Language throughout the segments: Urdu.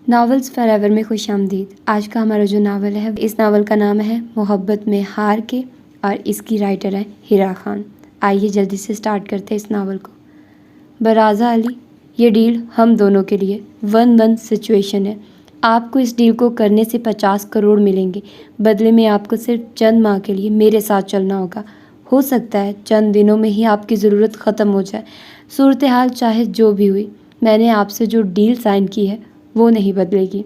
ناولز فار ایور میں خوش آمدید۔ آج کا ہمارا جو ناول ہے اس ناول کا نام ہے محبت میں ہار کے، اور اس کی رائٹر ہے ہیرا خان۔ آئیے جلدی سے سٹارٹ کرتے ہیں اس ناول کو۔ برازا علی، یہ ڈیل ہم دونوں کے لیے 1-1 سچویشن ہے۔ آپ کو اس ڈیل کو کرنے سے 50 کروڑ ملیں گے، بدلے میں آپ کو صرف چند ماہ کے لیے میرے ساتھ چلنا ہوگا۔ ہو سکتا ہے چند دنوں میں ہی آپ کی ضرورت ختم ہو جائے۔ صورتحال چاہے جو بھی ہوئی، میں نے آپ سے جو ڈیل سائن کی ہے وہ نہیں بدلے گی۔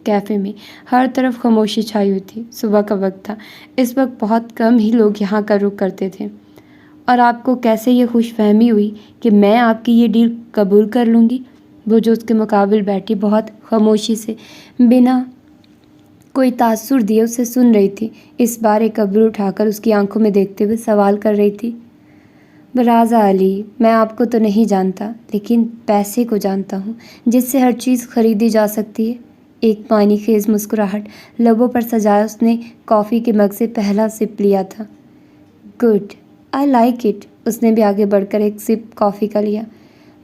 کیفے میں ہر طرف خاموشی چھائی ہوئی تھی۔ صبح کا وقت تھا، اس وقت بہت کم ہی لوگ یہاں کا رخ کرتے تھے۔ اور آپ کو کیسے یہ خوش فہمی ہوئی کہ میں آپ کی یہ ڈیل قبول کر لوں گی؟ وہ جو اس کے مقابل بیٹھی بہت خاموشی سے بنا کوئی تاثر دیے اسے سن رہی تھی، اس بار ایک ابرو اٹھا کر اس کی آنکھوں میں دیکھتے ہوئے سوال کر رہی تھی۔ برازا علی، میں آپ کو تو نہیں جانتا، لیکن پیسے کو جانتا ہوں جس سے ہر چیز خریدی جا سکتی ہے۔ ایک پانی خیز مسکراہٹ لبوں پر سجایا اس نے کافی کے مگ سے پہلا سپ لیا تھا۔ Good, I like it. اس نے بھی آگے بڑھ کر ایک سپ کافی کا لیا۔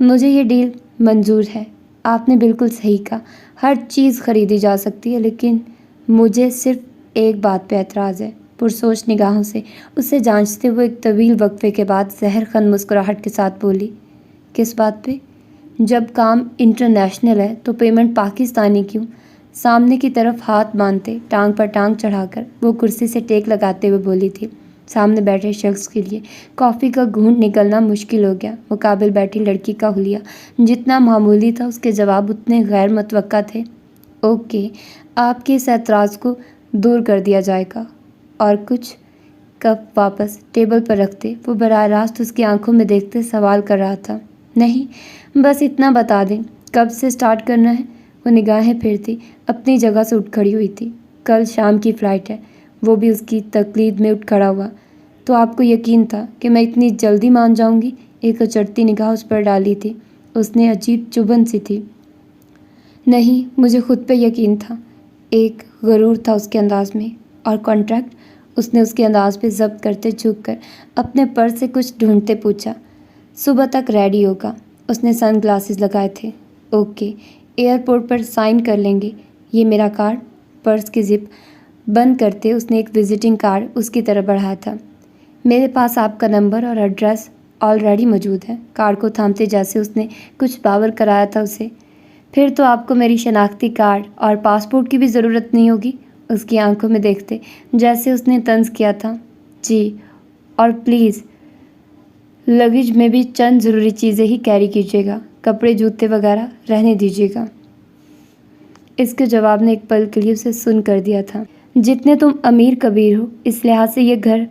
مجھے یہ ڈیل منظور ہے۔ آپ نے بالکل صحیح کہا، ہر چیز خریدی جا سکتی ہے، لیکن مجھے صرف ایک بات پہ اعتراض ہے۔ پرسوچ نگاہوں سے اسے جانچتے ہوئے ایک طویل وقفے کے بعد زہر خند مسکراہٹ کے ساتھ بولی۔ کس بات پہ؟ جب کام انٹرنیشنل ہے تو پیمنٹ پاکستانی کیوں؟ سامنے کی طرف ہاتھ باندھتے ٹانگ پر ٹانگ چڑھا کر وہ کرسی سے ٹیک لگاتے ہوئے بولی تھی۔ سامنے بیٹھے شخص کے لیے کافی کا گھونٹ نکلنا مشکل ہو گیا۔ مقابل بیٹھی لڑکی کا حلیہ جتنا معمولی تھا، اس کے جواب اتنے غیر متوقع تھے۔ اوکے، آپ کے اس اعتراض کو دور کر دیا جائے گا۔ اور کچھ؟ کپ واپس ٹیبل پر رکھتے وہ براہ راست اس کی آنکھوں میں دیکھتے سوال کر رہا تھا۔ نہیں، بس اتنا بتا دیں کب سے سٹارٹ کرنا ہے؟ وہ نگاہیں پھرتی اپنی جگہ سے اٹھ کھڑی ہوئی تھی۔ کل شام کی فلائٹ ہے۔ وہ بھی اس کی تقلید میں اٹھ کھڑا ہوا۔ تو آپ کو یقین تھا کہ میں اتنی جلدی مان جاؤں گی؟ ایک اچڑتی نگاہ اس پر ڈالی تھی۔ اس نے عجیب چبھن سی تھی۔ نہیں، مجھے خود پہ یقین تھا۔ ایک غرور تھا اس کے انداز میں۔ اور کانٹریکٹ؟ اس نے اس کے انداز پہ ضبط کرتے جھک کر اپنے پرس سے کچھ ڈھونڈتے پوچھا۔ صبح تک ریڈی ہوگا۔ اس نے سن گلاسز لگائے تھے۔ اوکے، ایئرپورٹ پر سائن کر لیں گے۔ یہ میرا کارڈ۔ پرس کی زپ بند کرتے اس نے ایک وزٹنگ کارڈ اس کی طرف بڑھایا تھا۔ میرے پاس آپ کا نمبر اور ایڈریس آلریڈی موجود ہے۔ کارڈ کو تھامتے جیسے اس نے کچھ باور کرایا تھا اسے۔ پھر تو آپ کو میری شناختی کارڈ اور پاسپورٹ کی بھی ضرورت نہیں ہوگی، اس کی آنکھوں میں دیکھتے جیسے اس نے طنز کیا تھا۔ جی، اور پلیز لگیج میں بھی چند ضروری چیزیں ہی کیری کیجیے گا، کپڑے جوتے وغیرہ رہنے دیجیے گا۔ اس کے جواب نے ایک پل کے لیے اسے سن کر دیا تھا۔ جتنے تم امیر کبیر ہو، اس لحاظ سے یہ گھر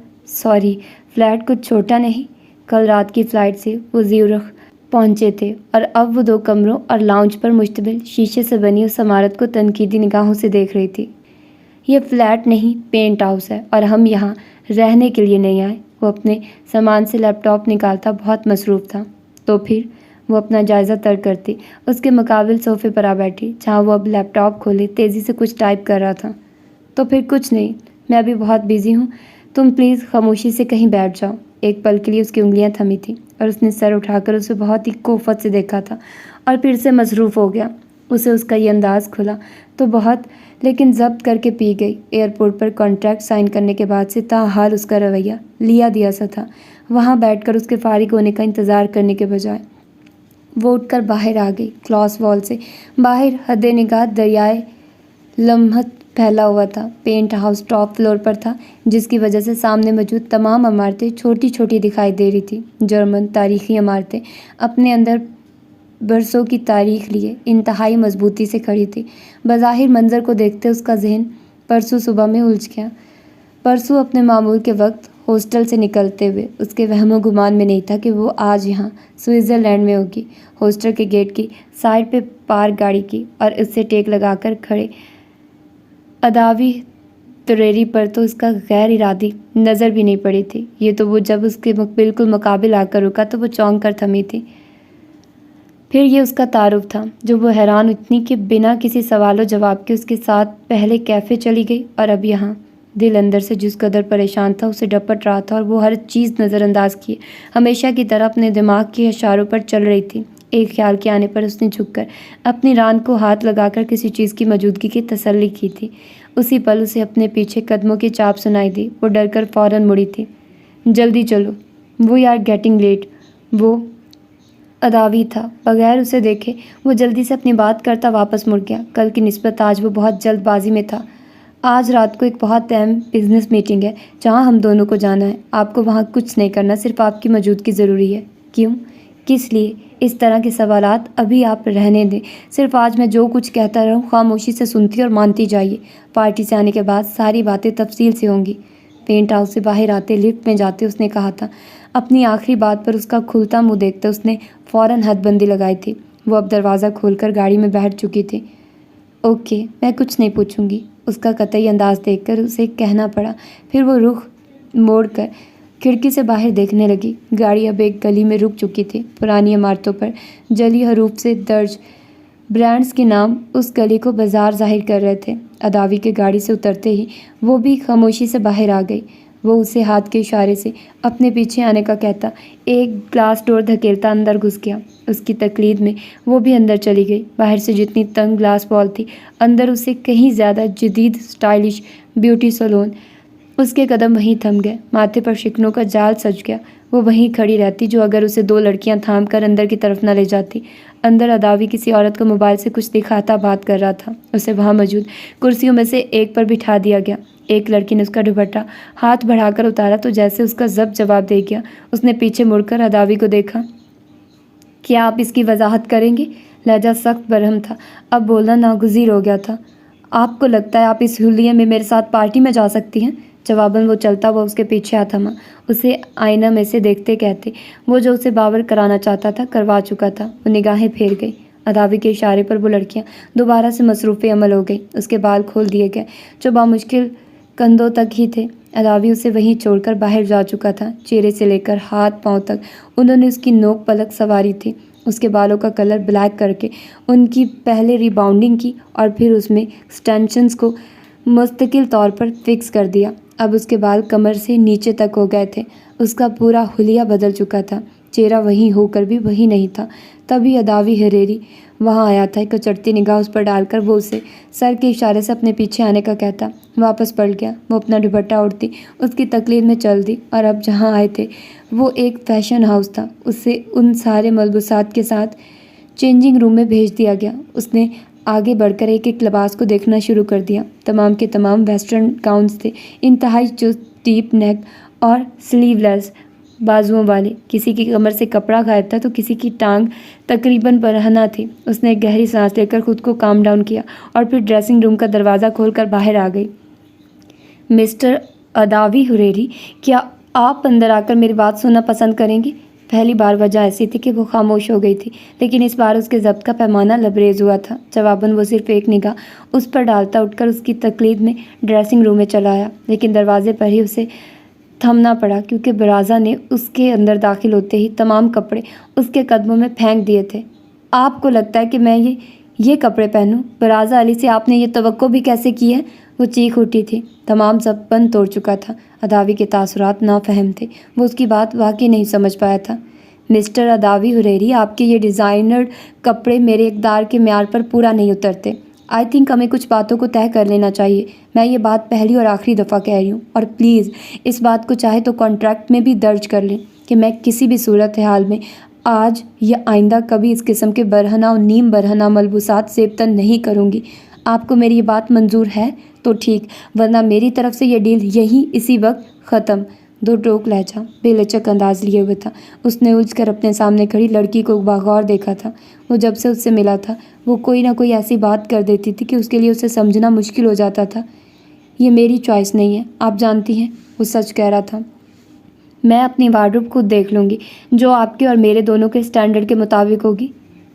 فلیٹ کچھ چھوٹا نہیں۔ کل رات کی فلائٹ سے وہ زیورخ پہنچے تھے اور اب وہ 2 کمروں اور لاؤنج پر مشتمل شیشے سے بنی اس عمارت کو تنقیدی نگاہوں سے دیکھ رہی تھی۔ یہ فلیٹ نہیں، پینٹ ہاؤس ہے، اور ہم یہاں رہنے کے لیے نہیں آئے۔ وہ اپنے سامان سے لیپ ٹاپ نکالتا بہت مصروف تھا۔ تو پھر؟ وہ اپنا جائزہ ترک کرتی اس کے مقابل صوفے پر آ بیٹھی، جہاں وہ اب لیپ ٹاپ کھولے تیزی سے کچھ ٹائپ کر رہا تھا۔ تو پھر کچھ نہیں، میں ابھی بہت بیزی ہوں، تم پلیز خاموشی سے کہیں بیٹھ جاؤ۔ ایک پل کے لیے اس کی انگلیاں تھمی تھیں اور اس نے سر اٹھا کر اسے بہت ہی کوفت سے دیکھا تھا، اور پھر سے مصروف ہو گیا۔ اسے اس کا یہ انداز کھلا تو بہت، لیکن ضبط کر کے پی گئی۔ ایئرپورٹ پر کانٹریکٹ سائن کرنے کے بعد سے تاحال اس کا رویہ لیا دیا سا تھا۔ وہاں بیٹھ کر اس کے فارغ ہونے کا انتظار کرنے کے بجائے وہ اٹھ کر باہر آ گئی۔ کلاس وال سے باہر حد نگاہ دریائے لمحت پھیلا ہوا تھا۔ پینٹ ہاؤس ٹاپ فلور پر تھا، جس کی وجہ سے سامنے موجود تمام عمارتیں چھوٹی چھوٹی دکھائی دے رہی تھیں۔ جرمن تاریخی عمارتیں اپنے اندر برسوں کی تاریخ لیے انتہائی مضبوطی سے کھڑی تھی۔ بظاہر منظر کو دیکھتے اس کا ذہن پرسوں صبح میں الجھ گیا۔ پرسوں اپنے معمول کے وقت ہاسٹل سے نکلتے ہوئے اس کے وہم و گمان میں نہیں تھا کہ وہ آج یہاں سوئٹزرلینڈ میں ہوگی۔ ہاسٹل کے گیٹ کی سائڈ پہ پارک گاڑی کی اور اس سے ٹیک لگا کر کھڑے اداوی تریری پر تو اس کا غیر ارادی نظر بھی نہیں پڑی تھی۔ یہ تو وہ جب اس کے بالکل مقابل آ کر رکا تو وہ چونک کر تھمی تھی۔ پھر یہ اس کا تعارف تھا جو وہ حیران اتنی کہ بنا کسی سوال و جواب کے اس کے ساتھ پہلے کیفے چلی گئی اور اب یہاں۔ دل اندر سے جس قدر پریشان تھا اسے ڈپٹ رہا تھا اور وہ ہر چیز نظر انداز کیے ہمیشہ کی طرح اپنے دماغ کے اشاروں پر چل رہی تھی۔ ایک خیال کے آنے پر اس نے جھک کر اپنی ران کو ہاتھ لگا کر کسی چیز کی موجودگی کی تسلی کی تھی۔ اسی پل اسے اپنے پیچھے قدموں کی چاپ سنائی دی۔ وہ ڈر کر فوراً مڑی تھی۔ جلدی چلو، وی آر گیٹنگ لیٹ۔ وہ اداوی تھا، بغیر اسے دیکھے وہ جلدی سے اپنی بات کرتا واپس مڑ گیا۔ کل کی نسبت آج وہ بہت جلد بازی میں تھا۔ آج رات کو ایک بہت اہم بزنس میٹنگ ہے جہاں ہم دونوں کو جانا ہے۔ آپ کو وہاں کچھ نہیں کرنا، صرف آپ کی موجودگی ضروری ہے۔ کیوں؟ کس لیے؟ اس طرح کے سوالات ابھی آپ رہنے دیں۔ صرف آج میں جو کچھ کہتا رہوں خاموشی سے سنتی اور مانتی جائیے۔ پارٹی سے آنے کے بعد ساری باتیں تفصیل سے ہوں گی۔ پینٹ ہاؤس سے باہر آتے لفٹ میں جاتے اس نے کہا تھا۔ اپنی آخری بات پر اس کا کھلتا منہ دیکھتے اس نے فوراً حد بندی لگائی تھی۔ وہ اب دروازہ کھول کر گاڑی میں بیٹھ چکی تھی۔ اوکے، میں کچھ نہیں پوچھوں گی، اس کا قطعی انداز دیکھ کر اسے کہنا پڑا۔ پھر وہ رخ موڑ کر کھڑکی سے باہر دیکھنے لگی۔ گاڑی اب ایک گلی میں رک چکی تھی۔ پرانی عمارتوں پر جلی حروف سے درج برانڈز کے نام اس گلی کو بازار ظاہر کر رہے تھے۔ اداوی کے گاڑی سے اترتے ہی وہ بھی خاموشی سے باہر آ گئی۔ وہ اسے ہاتھ کے اشارے سے اپنے پیچھے آنے کا کہتا ایک گلاس ڈور دھکیلتا اندر گھس گیا۔ اس کی تقلید میں وہ بھی اندر چلی گئی۔ باہر سے جتنی تنگ گلاس وال تھی، اندر اسے کہیں زیادہ جدید اسٹائلش بیوٹی سیلون۔ اس کے قدم وہیں تھم گئے، ماتھے پر شکنوں کا جال سج گیا۔ وہ وہیں کھڑی رہتی جو اگر اسے دو لڑکیاں تھام کر اندر کی طرف نہ لے جاتی۔ اندر اداوی کسی عورت کو موبائل سے کچھ دکھاتا بات کر رہا تھا۔ اسے وہاں موجود کرسیوں میں سے ایک پر بٹھا دیا گیا۔ ایک لڑکی نے اس کا دوپٹہ ہاتھ بڑھا کر اتارا تو جیسے اس کا ضبط جواب دے گیا۔ اس نے پیچھے مڑ کر اداوی کو دیکھا۔ کیا آپ اس کی وضاحت کریں گے؟ لہجہ سخت برہم تھا، اب بولنا ناگزیر ہو گیا تھا۔ آپ کو لگتا ہے آپ اس حلیے میں میرے ساتھ پارٹی میں جا سکتی ہیں؟ جواباً وہ چلتا ہوا اس کے پیچھے آ تھما، اسے آئینہ میں سے دیکھتے کہتے وہ جو اسے باور کرانا چاہتا تھا کروا چکا تھا۔ وہ نگاہیں پھیر گئی۔ اداوی کے اشارے پر وہ لڑکیاں دوبارہ سے مصروف عمل ہو گئی۔ اس کے بال کھول دیے گئے جو بامشکل کندھوں تک ہی تھے۔ اداوی اسے وہیں چھوڑ کر باہر جا چکا تھا۔ چہرے سے لے کر ہاتھ پاؤں تک انہوں نے اس کی نوک پلک سنواری تھی۔ اس کے بالوں کا کلر بلیک کر کے ان کی پہلے ریباؤنڈنگ کی اور پھر اس میں ایکسٹینشنز کو مستقل طور پر فکس کر دیا۔ اب اس کے بال کمر سے نیچے تک ہو گئے تھے۔ اس کا پورا حلیہ بدل چکا تھا۔ چہرہ وہیں ہو کر بھی وہی نہیں تھا۔ تبھی اداوی ہریری وہاں آیا تھا۔ ایک چڑھتی نگاہ اس پر ڈال کر وہ اسے سر کے اشارے سے اپنے پیچھے آنے کا کہتا واپس پلٹ گیا۔ وہ اپنا دوپٹہ اڑتی اس کی تقلید میں چل دی اور اب جہاں آئے تھے وہ ایک فیشن ہاؤس تھا۔ اسے ان سارے ملبوسات کے ساتھ چینجنگ روم میں بھیج دیا گیا۔ اس نے آگے بڑھ کر ایک ایک لباس کو دیکھنا شروع کر دیا۔ تمام کے تمام ویسٹرن گاؤنز تھے، انتہائی چست، ڈیپ نیک اور سلیو لیس بازوؤں والے۔ کسی کی کمر سے کپڑا غائب تھا تو کسی کی ٹانگ تقریباً برہنہ تھی۔ اس نے ایک گہری سانس لے کر خود کو کام ڈاؤن کیا اور پھر ڈریسنگ روم کا دروازہ کھول کر باہر آ گئی۔ مسٹر اداوی ہریری، کیا آپ اندر آ کر میری بات سننا پسند کریں گے؟ پہلی بار وجہ ایسی تھی کہ وہ خاموش ہو گئی تھی، لیکن اس بار اس کے ضبط کا پیمانہ لبریز ہوا تھا۔ جواباً وہ صرف ایک نگاہ اس پر ڈالتا اٹھ کر اس کی تقلید میں ڈریسنگ روم میں چلا آیا، لیکن دروازے پر ہی اسے تھمنا پڑا کیونکہ برازا نے اس کے اندر داخل ہوتے ہی تمام کپڑے اس کے قدموں میں پھینک دیے تھے۔ آپ کو لگتا ہے کہ میں یہ کپڑے پہنوں؟ برازا علی سے آپ نے یہ توقع بھی کیسے کی ہے؟ وہ چیخ اٹھی تھی۔ تمام ضبط بند توڑ چکا تھا۔ اداوی کے تاثرات نافہم تھے۔ وہ اس کی بات واقعی نہیں سمجھ پایا تھا۔ مسٹر اداوی ہریری، آپ کے یہ ڈیزائنرڈ کپڑے میرے اقدار کے معیار پر پورا نہیں اترتے۔ آئی تھنک ہمیں کچھ باتوں کو طے کر لینا چاہیے۔ میں یہ بات پہلی اور آخری دفعہ کہہ رہی ہوں، اور پلیز اس بات کو چاہے تو کانٹریکٹ میں بھی درج کر لیں کہ میں کسی بھی صورتحال میں آج یا آئندہ کبھی اس قسم کے برہنہ اور نیم برہنہ ملبوسات زیبتن نہیں کروں گی۔ آپ کو میری یہ بات منظور ہے تو ٹھیک، ورنہ میری طرف سے یہ ڈیل یہیں اسی وقت ختم۔ دو ٹوک لہجہ بے لچک انداز لیے ہوئے تھا۔ اس نے الجھ کر اپنے سامنے کھڑی لڑکی کو بغور دیکھا تھا۔ وہ جب سے اس سے ملا تھا وہ کوئی نہ کوئی ایسی بات کر دیتی تھی کہ اس کے لیے اسے سمجھنا مشکل ہو جاتا تھا۔ یہ میری چوائس نہیں ہے، آپ جانتی ہیں، وہ سچ کہہ رہا تھا۔ میں اپنی وارڈروب خود دیکھ لوں گی جو آپ کے اور میرے دونوں کے اسٹینڈرڈ کے مطابق ہوگی۔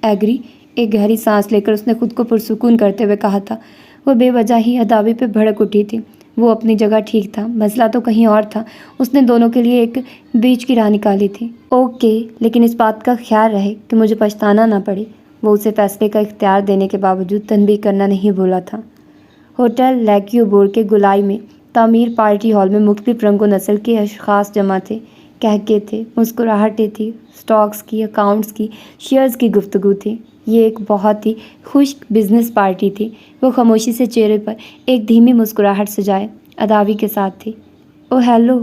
ایگری؟ ایک گہری سانس لے کر اس نے خود کو پرسکون کرتے ہوئے کہا تھا۔ وہ بے وجہ ہی اداوی پہ بھڑک اٹھی تھی۔ وہ اپنی جگہ ٹھیک تھا، مسئلہ تو کہیں اور تھا۔ اس نے دونوں کے لیے ایک بیچ کی راہ نکالی تھی۔ اوکے، لیکن اس بات کا خیال رہے کہ مجھے پچھتانا نہ پڑے۔ وہ اسے فیصلے کا اختیار دینے کے باوجود تنبیہ کرنا نہیں بھولا تھا۔ ہوٹل لیکیو بور کے گولائی میں تعمیر پارٹی ہال میں مختلف رنگ و نسل کے اشخاص جمع تھے، قہقہے تھے، مسکراہٹیں تھیں، اسٹاکس کی، اکاؤنٹس کی، شیئرز کی گفتگو تھی۔ یہ ایک بہت ہی خشک بزنس پارٹی تھی۔ وہ خاموشی سے چہرے پر ایک دھیمی مسکراہٹ سجائے اداوی کے ساتھ تھی۔ او ہیلو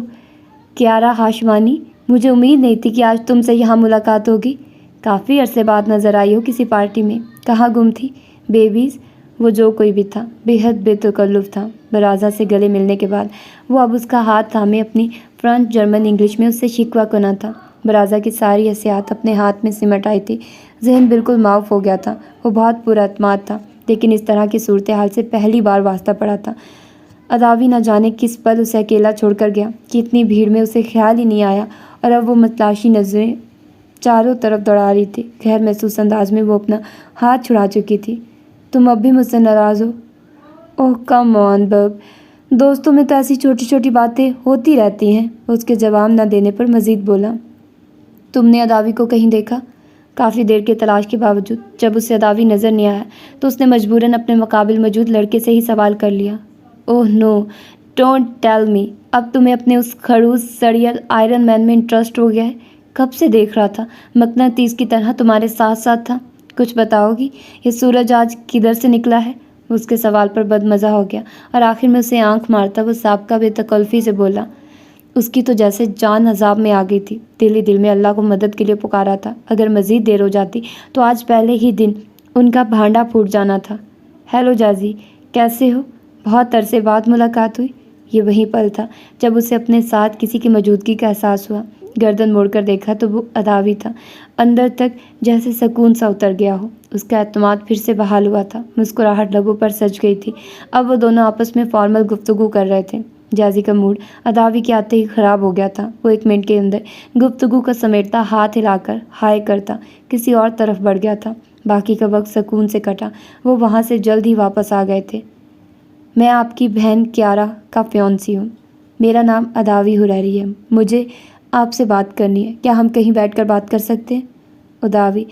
کیارا ہاشوانی، مجھے امید نہیں تھی کہ آج تم سے یہاں ملاقات ہوگی۔ کافی عرصے بعد نظر آئی ہو کسی پارٹی میں، کہاں گم تھی؟ بیبیز؟ وہ جو کوئی بھی تھا بے حد بے تکلف تھا۔ برازا سے گلے ملنے کے بعد وہ اب اس کا ہاتھ تھامے اپنی فرانس جرمن انگلش میں اس سے شکوہ کنا تھا۔ برازا کی ساری حسیات اپنے ہاتھ میں سمٹ آئی تھی، ذہن بالکل معاف ہو گیا تھا۔ وہ بہت پر اعتماد تھا، لیکن اس طرح کی صورتحال سے پہلی بار واسطہ پڑا تھا۔ اداوی نہ جانے کس پل اسے اکیلا چھوڑ کر گیا کہ اتنی بھیڑ میں اسے خیال ہی نہیں آیا، اور اب وہ متلاشی نظریں چاروں طرف دوڑا رہی تھی۔ غیر محسوس انداز میں وہ اپنا ہاتھ چھڑا چکی تھی۔ تم اب بھی مجھ سے ناراض ہو؟ اوہ کم آن بب، دوستوں میں تو ایسی چھوٹی چھوٹی باتیں ہوتی رہتی ہیں۔ اس کے جواب نہ دینے پر مزید بولا، تم نے اداوی کو کہیں دیکھا؟ کافی دیر کے تلاش کے باوجود جب اسے اداوی نظر نہیں آیا تو اس نے مجبوراً اپنے مقابل موجود لڑکے سے ہی سوال کر لیا۔ اوہ نو، ڈونٹ ٹیل می، اب تمہیں اپنے اس خڑوس سڑیل آئرن مین میں انٹرسٹ ہو گیا ہے؟ کب سے دیکھ رہا تھا، مقناطیس کی طرح تمہارے ساتھ ساتھ تھا۔ کچھ بتاؤ گی، یہ سورج آج کدھر سے نکلا ہے؟ اس کے سوال پر بد مزہ ہو گیا اور آخر میں اسے آنکھ مارتا وہ سابقہ بے تکلفی سے بولا۔ اس کی تو جیسے جان عذاب میں آ گئی تھی، دل ہی دل میں اللہ کو مدد کے لیے پکارا تھا۔ اگر مزید دیر ہو جاتی تو آج پہلے ہی دن ان کا بھانڈا پھوٹ جانا تھا۔ ہیلو جازی، کیسے ہو؟ بہت عرصے بعد ملاقات ہوئی۔ یہ وہی پل تھا جب اسے اپنے ساتھ کسی کی موجودگی کا احساس ہوا۔ گردن موڑ کر دیکھا تو وہ اداوی تھا، اندر تک جیسے سکون سا اتر گیا ہو۔ اس کا اعتماد پھر سے بحال ہوا تھا، مسکراہٹ لبوں پر سج گئی تھی۔ اب وہ دونوں آپس میں فارمل گفتگو کر رہے تھے۔ جازی کا موڈ اداوی کے آتے ہی خراب ہو گیا تھا۔ وہ ایک منٹ کے اندر گفتگو کا سمیٹتا ہاتھ ہلا کر ہائے کرتا کسی اور طرف بڑھ گیا تھا۔ باقی کا وقت سکون سے کٹا۔ وہ وہاں سے جلد ہی واپس آ گئے تھے۔ میں آپ کی بہن کیارا کا فیونسی ہوں۔ میرا نام اداوی حریری ہے۔ مجھے آپ سے بات کرنی ہے۔ کیا ہم کہیں بیٹھ کر بات کر سکتے ہیں؟ اداوی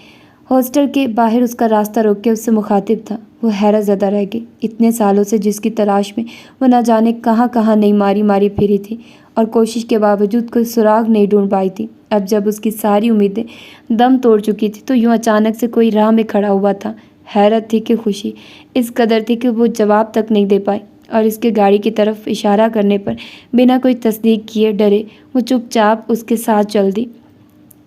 ہاسٹل کے باہر اس کا راستہ روک کے اس سے مخاطب تھا۔ وہ حیرت زدہ رہ گئی۔ اتنے سالوں سے جس کی تلاش میں وہ نہ جانے کہاں کہاں نہیں ماری پھری تھی اور کوشش کے باوجود کوئی سراغ نہیں ڈھونڈ پائی تھی، اب جب اس کی ساری امیدیں دم توڑ چکی تھی تو یوں اچانک سے کوئی راہ میں کھڑا ہوا تھا۔ حیرت تھی کہ خوشی اس قدر تھی کہ وہ جواب تک نہیں دے پائی، اور اس کے گاڑی کی طرف اشارہ کرنے پر بنا کوئی تصدیق کیے ڈرے وہ چپ چاپ اس کے ساتھ چل دی۔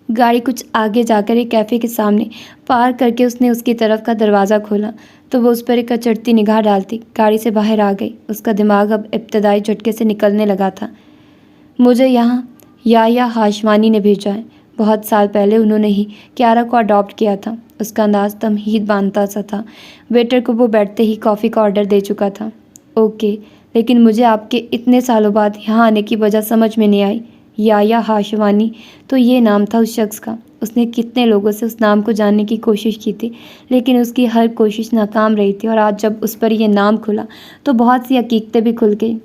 گاڑی کچھ آگے جا کر ایک کیفے کے سامنے پارک کر کے اس نے اس کی طرف کا دروازہ کھولا تو وہ اس پر ایک اچڑتی نگاہ ڈالتی گاڑی سے باہر آ گئی۔ اس کا دماغ اب ابتدائی جھٹکے سے نکلنے لگا تھا۔ مجھے یہاں یا ہاشوانی نے بھیجا ہے۔ بہت سال پہلے انہوں نے ہی کیارا کو اڈاپٹ کیا تھا۔ اس کا انداز تمہید باندھتا سا تھا۔ ویٹر کو وہ بیٹھتے ہی کافی کا آرڈر دے چکا تھا۔ اوکے، لیکن مجھے آپ کے اتنے سالوں بعد یہاں آنے کی وجہ سمجھ میں نہیں آئی۔ یا ہاشوانی تو یہ نام تھا اس شخص کا۔ اس نے کتنے لوگوں سے اس نام کو جاننے کی کوشش کی تھی، لیکن اس کی ہر کوشش ناکام رہی تھی، اور آج جب اس پر یہ نام کھلا تو بہت سی حقیقتیں بھی کھل گئیں۔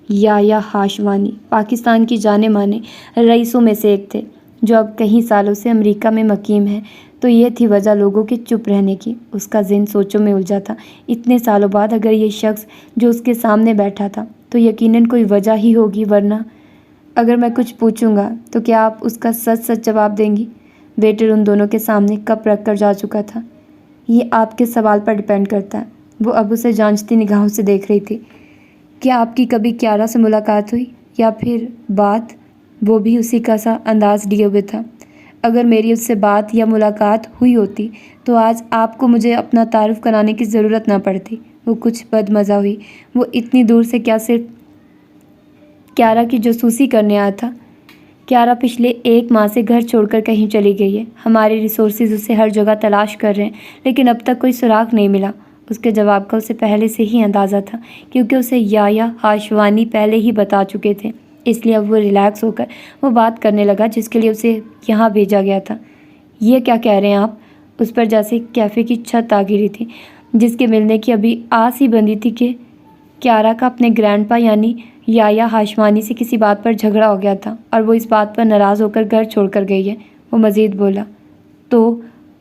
یا ہاشوانی پاکستان کی جانے مانے رئیسوں میں سے ایک تھے، جو اب کئی سالوں سے امریکہ میں مقیم ہیں۔ تو یہ تھی وجہ لوگوں کے چپ رہنے کی۔ اس کا ذہن سوچوں میں الجھا تھا۔ اتنے سالوں بعد اگر یہ شخص جو اس کے سامنے بیٹھا تھا تو یقیناً کوئی وجہ ہی ہوگی، ورنہ اگر میں کچھ پوچھوں گا تو کیا آپ اس کا سچ جواب دیں گی؟ ویٹر ان دونوں کے سامنے کپ رکھ کر جا چکا تھا۔ یہ آپ کے سوال پر ڈیپینڈ کرتا ہے۔ وہ اب اسے جانچتی نگاہوں سے دیکھ رہی تھی۔ کیا آپ کی کبھی کیارا سے ملاقات ہوئی، یا پھر بات؟ وہ بھی اسی کا سا انداز لیے ہوئے تھا۔ اگر میری اس سے بات یا ملاقات ہوئی ہوتی تو آج آپ کو مجھے اپنا تعارف کرانے کی ضرورت نہ پڑتی۔ وہ کچھ بد مزہ ہوئی۔ وہ اتنی دور سے کیا صرف کیارا کی جاسوسی کرنے آیا تھا؟ کیارا پچھلے 1 ماہ سے گھر چھوڑ کر کہیں چلی گئی ہے۔ ہمارے ریسورسز اسے ہر جگہ تلاش کر رہے ہیں، لیکن اب تک کوئی سراغ نہیں ملا۔ اس کے جواب کا اسے پہلے سے ہی اندازہ تھا، کیونکہ اسے یا ہاشوانی پہلے ہی بتا چکے تھے۔ اس لیے اب وہ ریلیکس ہو کر وہ بات کرنے لگا جس کے لیے اسے یہاں بھیجا گیا تھا۔ یہ کیا کہہ رہے ہیں آپ؟ اس پر جیسے کیفے کی چھت آ گری تھی، جس کے ملنے کی ابھی آس ہی بندی تھی کہ کیارا کا اپنے گرینڈ پا یعنی یا ہاشوانی سے کسی بات پر جھگڑا ہو گیا تھا، اور وہ اس بات پر ناراض ہو کر گھر چھوڑ کر گئی ہے۔ وہ مزید بولا، تو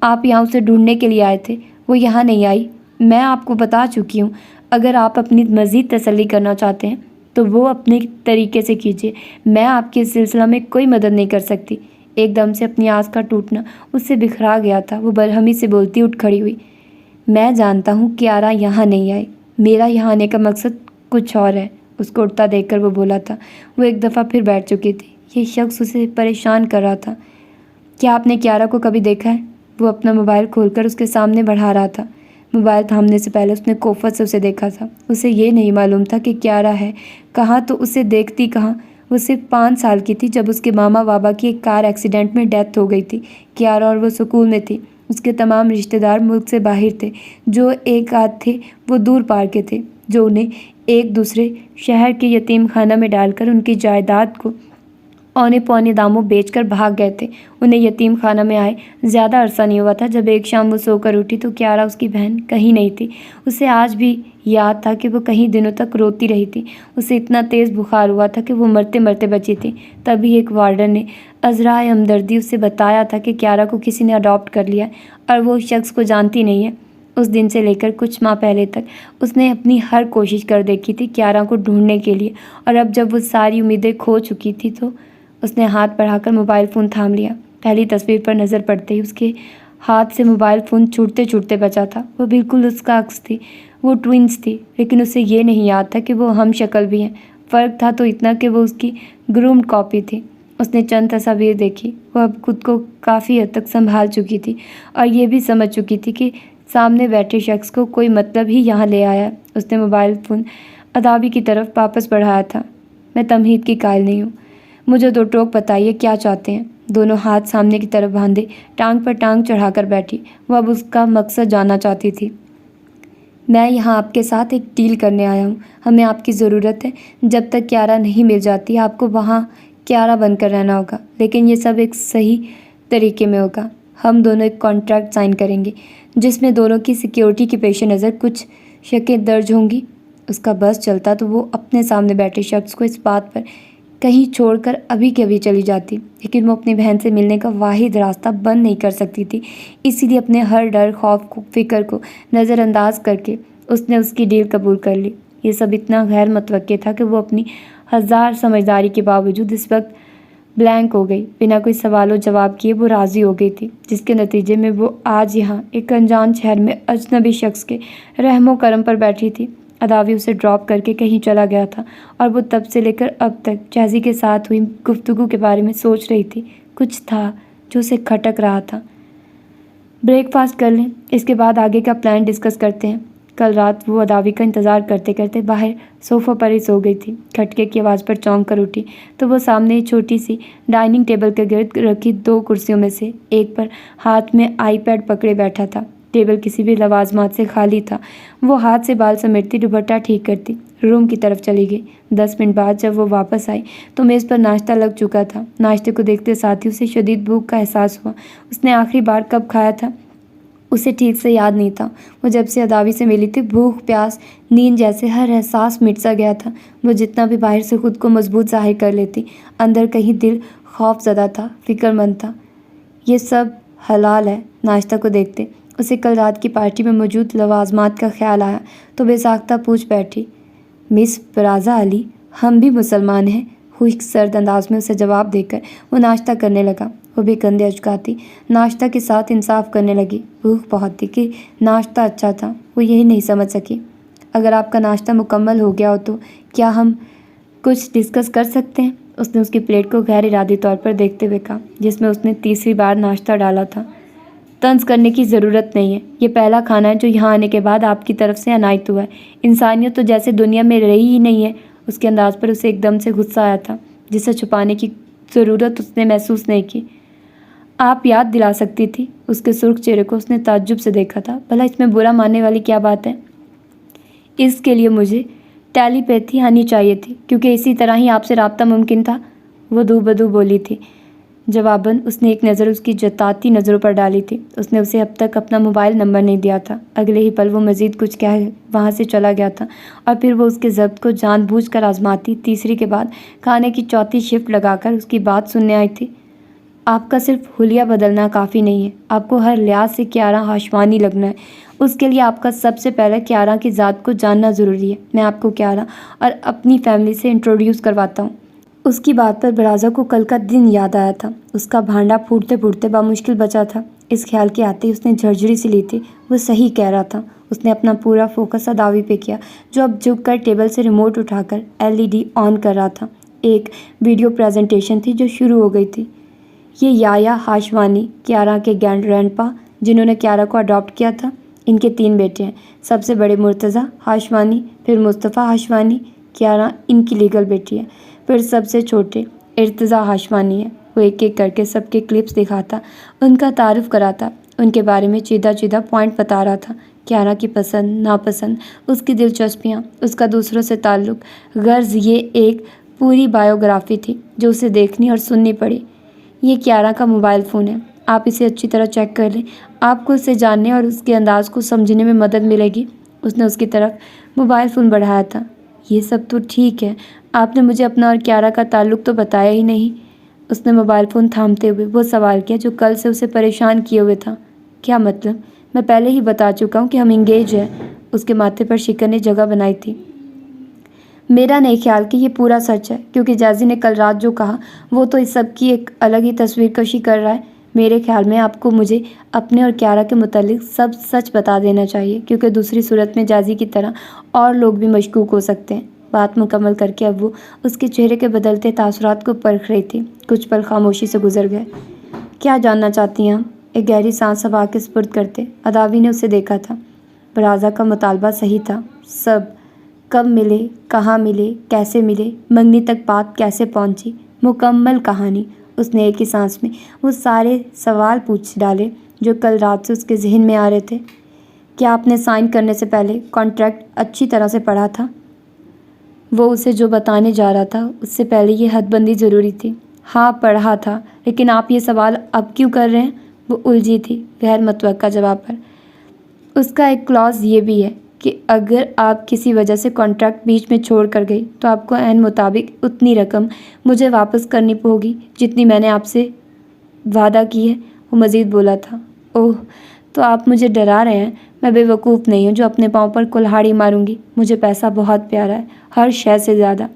آپ یہاں اسے ڈھونڈنے کے لیے آئے تھے؟ وہ یہاں نہیں آئی۔ میں آپ کو بتا چکی ہوں۔ اگر آپ اپنی مزید تسلی کرنا چاہتے ہیں تو وہ اپنے طریقے سے کیجیے، میں آپ کے اس سلسلہ میں کوئی مدد نہیں کر سکتی۔ ایک دم سے اپنی آس کا ٹوٹنا اس سے بکھرا گیا تھا۔ وہ برہمی سے بولتی اٹھ کھڑی ہوئی۔ میں جانتا ہوں کیارا یہاں نہیں آئی، میرا یہاں آنے کا مقصد کچھ اور ہے۔ اس کو اٹھتا دیکھ کر وہ بولا تھا۔ وہ ایک دفعہ پھر بیٹھ چکی تھی۔ یہ شخص اسے پریشان کر رہا تھا۔ کیا آپ نے کیارا کو کبھی دیکھا ہے؟ وہ اپنا موبائل کھول کر اس کے سامنے بڑھا رہا تھا۔ موبائل تھامنے سے پہلے اس نے کوفت سے اسے دیکھا تھا۔ اسے یہ نہیں معلوم تھا کہ کیارا ہے کہاں، تو اسے دیکھتی کہاں۔ وہ صرف 5 سال کی تھی جب اس کے ماما بابا کی ایک کار ایکسیڈنٹ میں ڈیتھ ہو گئی تھی۔ کیارا اور وہ سکول میں تھی۔ اس کے تمام رشتہ دار ملک سے باہر تھے۔ جو ایک آدھ تھے وہ دور پار کے تھے، جو انہیں ایک دوسرے شہر کے یتیم خانہ میں ڈال کر ان کی جائیداد کو اونے پونے داموں بیچ کر بھاگ گئے تھے۔ انہیں یتیم خانہ میں آئے زیادہ عرصہ نہیں ہوا تھا جب ایک شام وہ سو کر اٹھی تو کیارا اس کی بہن کہیں نہیں تھی۔ اسے آج بھی یاد تھا کہ وہ کئی دنوں تک روتی رہی تھی۔ اسے اتنا تیز بخار ہوا تھا کہ وہ مرتے مرتے بچی تھی۔ تبھی ایک وارڈن نے عذرائے ہمدردی اسے بتایا تھا کہ کیارا کو کسی نے اڈاپٹ کر لیا اور وہ اس شخص کو جانتی نہیں ہے۔ اس دن سے لے کر کچھ ماہ پہلے تک اس نے اپنی ہر کوشش کر دیکھی تھی کیارا کو ڈھونڈنے کے لیے، اور اب جب وہ ساری امیدیں کھو چکی تھی تو اس نے ہاتھ بڑھا کر موبائل فون تھام لیا۔ پہلی تصویر پر نظر پڑتے ہی اس کے ہاتھ سے موبائل فون چھوٹتے چھوٹتے بچا تھا۔ وہ بالکل اس کا عکس تھی۔ وہ ٹوئنس تھی، لیکن اسے یہ نہیں یاد تھا کہ وہ ہم شکل بھی ہیں۔ فرق تھا تو اتنا کہ وہ اس کی گرومڈ کاپی تھی۔ اس نے چند تصاویر دیکھی۔ وہ اب خود کو کافی حد تک سنبھال چکی تھی اور یہ بھی سمجھ چکی تھی کہ سامنے بیٹھے شخص کو کوئی مطلب ہی یہاں لے آیا۔ اس نے موبائل فون ادابی کی طرف واپس بڑھایا تھا۔ میں تمہید کی قائل نہیں ہوں، مجھے 2 ٹوک بتائیے کیا چاہتے ہیں؟ دونوں ہاتھ سامنے کی طرف باندھے ٹانگ پر ٹانگ چڑھا کر بیٹھی۔ وہ اب اس کا مقصد جاننا چاہتی تھی۔ میں یہاں آپ کے ساتھ ایک ڈیل کرنے آیا ہوں۔ ہمیں آپ کی ضرورت ہے۔ جب تک کیارا نہیں مل جاتی آپ کو وہاں کیارا بن کر رہنا ہوگا، لیکن یہ سب ایک صحیح طریقے میں ہوگا۔ ہم دونوں ایک کانٹریکٹ سائن کریں گے جس میں دونوں کی سیکیورٹی کے پیش نظر کچھ شقیں درج ہوں گی۔ اس کا بس چلتا تو وہ اپنے سامنے بیٹھے شخص کو اس بات پر کہیں چھوڑ کر ابھی کے ابھی چلی جاتی، لیکن وہ اپنی بہن سے ملنے کا واحد راستہ بند نہیں کر سکتی تھی۔ اسی لیے اپنے ہر ڈر، خوف فکر کو نظر انداز کر کے اس نے اس کی ڈیل قبول کر لی۔ یہ سب اتنا غیر متوقع تھا کہ وہ اپنی ہزار سمجھداری کے باوجود اس وقت بلینک ہو گئی۔ بنا کوئی سوال و جواب کیے وہ راضی ہو گئی تھی، جس کے نتیجے میں وہ آج یہاں ایک انجان شہر میں اجنبی شخص کے رحم و کرم پر بیٹھی تھی۔ اداوی اسے ڈراپ کر کے کہیں چلا گیا تھا اور وہ تب سے لے کر اب تک جیزی کے ساتھ ہوئی گفتگو کے بارے میں سوچ رہی تھی۔ کچھ تھا جو اسے کھٹک رہا تھا۔ بریک فاسٹ کر لیں، اس کے بعد آگے کا پلان ڈسکس کرتے ہیں۔ کل رات وہ اداوی کا انتظار کرتے کرتے باہر صوفہ پر ہی سو گئی تھی۔ کھٹکے کی آواز پر چونک کر اٹھی تو وہ سامنے چھوٹی سی ڈائننگ ٹیبل کے گرد رکھی 2 کرسیوں میں سے ایک پر ہاتھ میں آئی پیڈ پکڑے بیٹھا تھا۔ ٹیبل کسی بھی لوازمات سے خالی تھا۔ وہ ہاتھ سے بال سمیٹتی، دوپٹہ ٹھیک کرتی روم کی طرف چلی گئی۔ 10 منٹ بعد جب وہ واپس آئی تو میز پر ناشتہ لگ چکا تھا۔ ناشتے کو دیکھتے ساتھ ہی اسے شدید بھوک کا احساس ہوا۔ اس نے آخری بار کب کھایا تھا اسے ٹھیک سے یاد نہیں تھا۔ وہ جب سے اداوی سے ملی تھی بھوک، پیاس، نیند جیسے ہر احساس مٹ سا گیا تھا۔ وہ جتنا بھی باہر سے خود کو مضبوط ظاہر کر لیتی، اندر کہیں دل خوف زدہ تھا، فکر مند تھا۔ یہ سب حلال ہے؟ ناشتہ کو دیکھتے اسے کل رات کی پارٹی میں موجود لوازمات کا خیال آیا تو بے ساختہ پوچھ بیٹھی، مس فرازہ علی، ہم بھی مسلمان ہیں؟ خشک سرد انداز میں اسے جواب دے کر وہ ناشتہ کرنے لگا۔ وہ بھی کندھے اچکاتی ناشتہ کے ساتھ انصاف کرنے لگی۔ بھوک بہت تھی کہ ناشتہ اچھا تھا، وہ یہی نہیں سمجھ سکی۔ اگر آپ کا ناشتہ مکمل ہو گیا ہو تو کیا ہم کچھ ڈسکس کر سکتے ہیں؟ اس نے اس کی پلیٹ کو غیر ارادی طور پر دیکھتے ہوئے کہا، جس میں اس نے تیسری بار ناشتہ ڈالا تھا۔ طنز کرنے کی ضرورت نہیں ہے، یہ پہلا کھانا ہے جو یہاں آنے کے بعد آپ کی طرف سے عنایت ہوا ہے۔ انسانیت تو جیسے دنیا میں رہی ہی نہیں ہے۔ اس کے انداز پر اسے ایک دم سے غصہ آیا تھا، جسے چھپانے کی ضرورت اس نے محسوس نہیں کی۔ آپ یاد دلا سکتی تھی؟ اس کے سرخ چہرے کو اس نے تعجب سے دیکھا تھا۔ بھلا اس میں برا ماننے والی کیا بات ہے؟ اس کے لیے مجھے ٹیلی پیتھی آنی چاہیے تھی، کیونکہ اسی طرح ہی آپ سے رابطہ ممکن تھا، وہ دو بدو بولی تھی۔ جواباً اس نے ایک نظر اس کی جتاتی نظروں پر ڈالی تھی۔ اس نے اسے اب تک اپنا موبائل نمبر نہیں دیا تھا۔ اگلے ہی پل وہ مزید کچھ کہہ وہاں سے چلا گیا تھا اور پھر وہ اس کے ضبط کو جان بوجھ کر آزماتی تیسری کے بعد کھانے کی چوتھی شفٹ لگا کر اس کی بات سننے آئی تھی۔ آپ کا صرف حلیہ بدلنا کافی نہیں ہے، آپ کو ہر لحاظ سے کیارا ہاشوانی لگنا ہے۔ اس کے لیے آپ کا سب سے پہلے کیارا کی ذات کو جاننا ضروری ہے۔ میں آپ کو کیارا اور اپنی فیملی سے انٹروڈیوس کرواتا ہوں۔ اس کی بات پر برازا کو کل کا دن یاد آیا تھا۔ اس کا بھانڈا پھوٹتے پھوٹتے بامشکل بچا تھا۔ اس خیال کے آتے ہی اس نے جھرجھری سے لی تھی، وہ صحیح کہہ رہا تھا۔ اس نے اپنا پورا فوکس اداوی پہ کیا، جو اب جھک کر ٹیبل سے ریموٹ اٹھا کر LED آن کر رہا تھا۔ ایک ویڈیو پریزنٹیشن تھی جو شروع ہو گئی تھی۔ یہ یایا ہاشوانی، کیارا کے گرینڈ پا جنہوں نے کیارا کو اڈاپٹ کیا تھا، ان کے 3 بیٹے ہیں۔ سب سے بڑے مرتضیٰ ہاشوانی، پھر مصطفیٰ ہاشوانی، کیارا ان کی لیگل بیٹی ہے، پھر سب سے چھوٹے ارتضیٰ ہاشوانی ہے۔ وہ ایک ایک کر کے سب کے کلپس دکھاتا، ان کا تعارف کراتا، ان کے بارے میں چیدہ چیدہ پوائنٹ بتا رہا تھا۔ کیارا کی پسند ناپسند، اس کی دلچسپیاں، اس کا دوسروں سے تعلق، غرض یہ ایک پوری بایوگرافی تھی جو اسے دیکھنی اور سننی پڑی۔ یہ کیارا کا موبائل فون ہے، آپ اسے اچھی طرح چیک کر لیں، آپ کو اسے جاننے اور اس کے انداز کو سمجھنے میں مدد ملے گی۔ اس نے اس کی طرف موبائل فون بڑھایا تھا۔ یہ سب تو ٹھیک ہے، آپ نے مجھے اپنا اور کیارا کا تعلق تو بتایا ہی نہیں۔ اس نے موبائل فون تھامتے ہوئے وہ سوال کیا جو کل سے اسے پریشان کیے ہوئے تھا۔ کیا مطلب؟ میں پہلے ہی بتا چکا ہوں کہ ہم انگیج ہیں۔ اس کے ماتھے پر شکن نے جگہ بنائی تھی۔ میرا نہیں خیال کہ یہ پورا سچ ہے، کیونکہ جیزی نے کل رات جو کہا وہ تو اس سب کی ایک الگ ہی تصویر کشی کر رہا ہے۔ میرے خیال میں آپ کو مجھے اپنے اور کیارا کے متعلق سب سچ بتا دینا چاہیے، کیونکہ دوسری صورت میں جیزی کی طرح اور لوگ بھی مشکوک ہو سکتے ہیں۔ بات مکمل کر کے اب وہ اس کے چہرے کے بدلتے تاثرات کو پرکھ رہی تھی۔ کچھ پل خاموشی سے گزر گئے۔ کیا جاننا چاہتی ہیں ہم؟ ایک گہری سانس ہوا کے سپرد کرتے اداوی نے اسے دیکھا تھا۔ برازا کا مطالبہ صحیح تھا، سب۔ کب ملے، کہاں ملے، کیسے ملے، منگنی تک بات کیسے پہنچی، مکمل کہانی۔ اس نے ایک ہی سانس میں وہ سارے سوال پوچھ ڈالے جو کل رات سے اس کے ذہن میں آ رہے تھے۔ کیا آپ نے سائن کرنے سے پہلے کانٹریکٹ اچھی طرح سے پڑھا تھا؟ وہ اسے جو بتانے جا رہا تھا اس سے پہلے یہ حد بندی ضروری تھی۔ ہاں پڑھا تھا، لیکن آپ یہ سوال اب کیوں کر رہے ہیں؟ وہ الجھی تھی غیر متوقع جواب پر۔ اس کا ایک کلاز یہ بھی ہے کہ اگر آپ کسی وجہ سے کانٹریکٹ بیچ میں چھوڑ کر گئی تو آپ کو عین مطابق اتنی رقم مجھے واپس کرنی ہوگی جتنی میں نے آپ سے وعدہ کی ہے۔ وہ مزید بولا تھا۔ اوہ، تو آپ مجھے ڈرا رہے ہیں؟ میں بے وقوف نہیں ہوں جو اپنے پاؤں پر کلہاڑی ماروں گی۔ مجھے پیسہ بہت پیارا ہے، ہر شے سے زیادہ،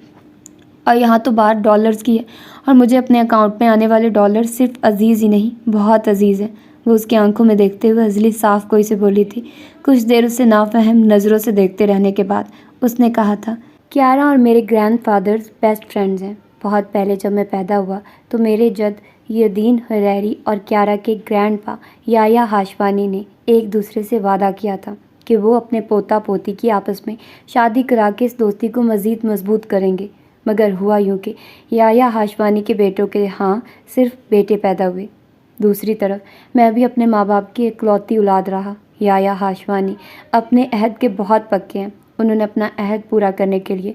اور یہاں تو بات ڈالرز کی ہے، اور مجھے اپنے اکاؤنٹ میں آنے والے ڈالر صرف عزیز ہی نہیں، بہت عزیز ہیں۔ وہ اس کی آنکھوں میں دیکھتے ہوئے ازلی صاف کوئی سے بولی تھی۔ کچھ دیر اسے نافہم نظروں سے دیکھتے رہنے کے بعد اس نے کہا تھا، کیارا اور میرے گرینڈ فادرز بیسٹ فرینڈز ہیں۔ بہت پہلے جب میں پیدا ہوا تو میرے جد یدین حریری اور کیارا کے گرینڈ پا یایا ہاشوانی نے ایک دوسرے سے وعدہ کیا تھا کہ وہ اپنے پوتا پوتی کی آپس میں شادی کرا کے اس دوستی کو مزید مضبوط کریں گے۔ مگر ہوا یوں کہ یایا ہاشوانی کے بیٹوں کے ہاں صرف بیٹے پیدا ہوئے۔ دوسری طرف میں بھی اپنے ماں باپ کی اکلوتی اولاد رہا۔ یایا ہاشوانی اپنے عہد کے بہت پکے ہیں۔ انہوں نے اپنا عہد پورا کرنے کے لیے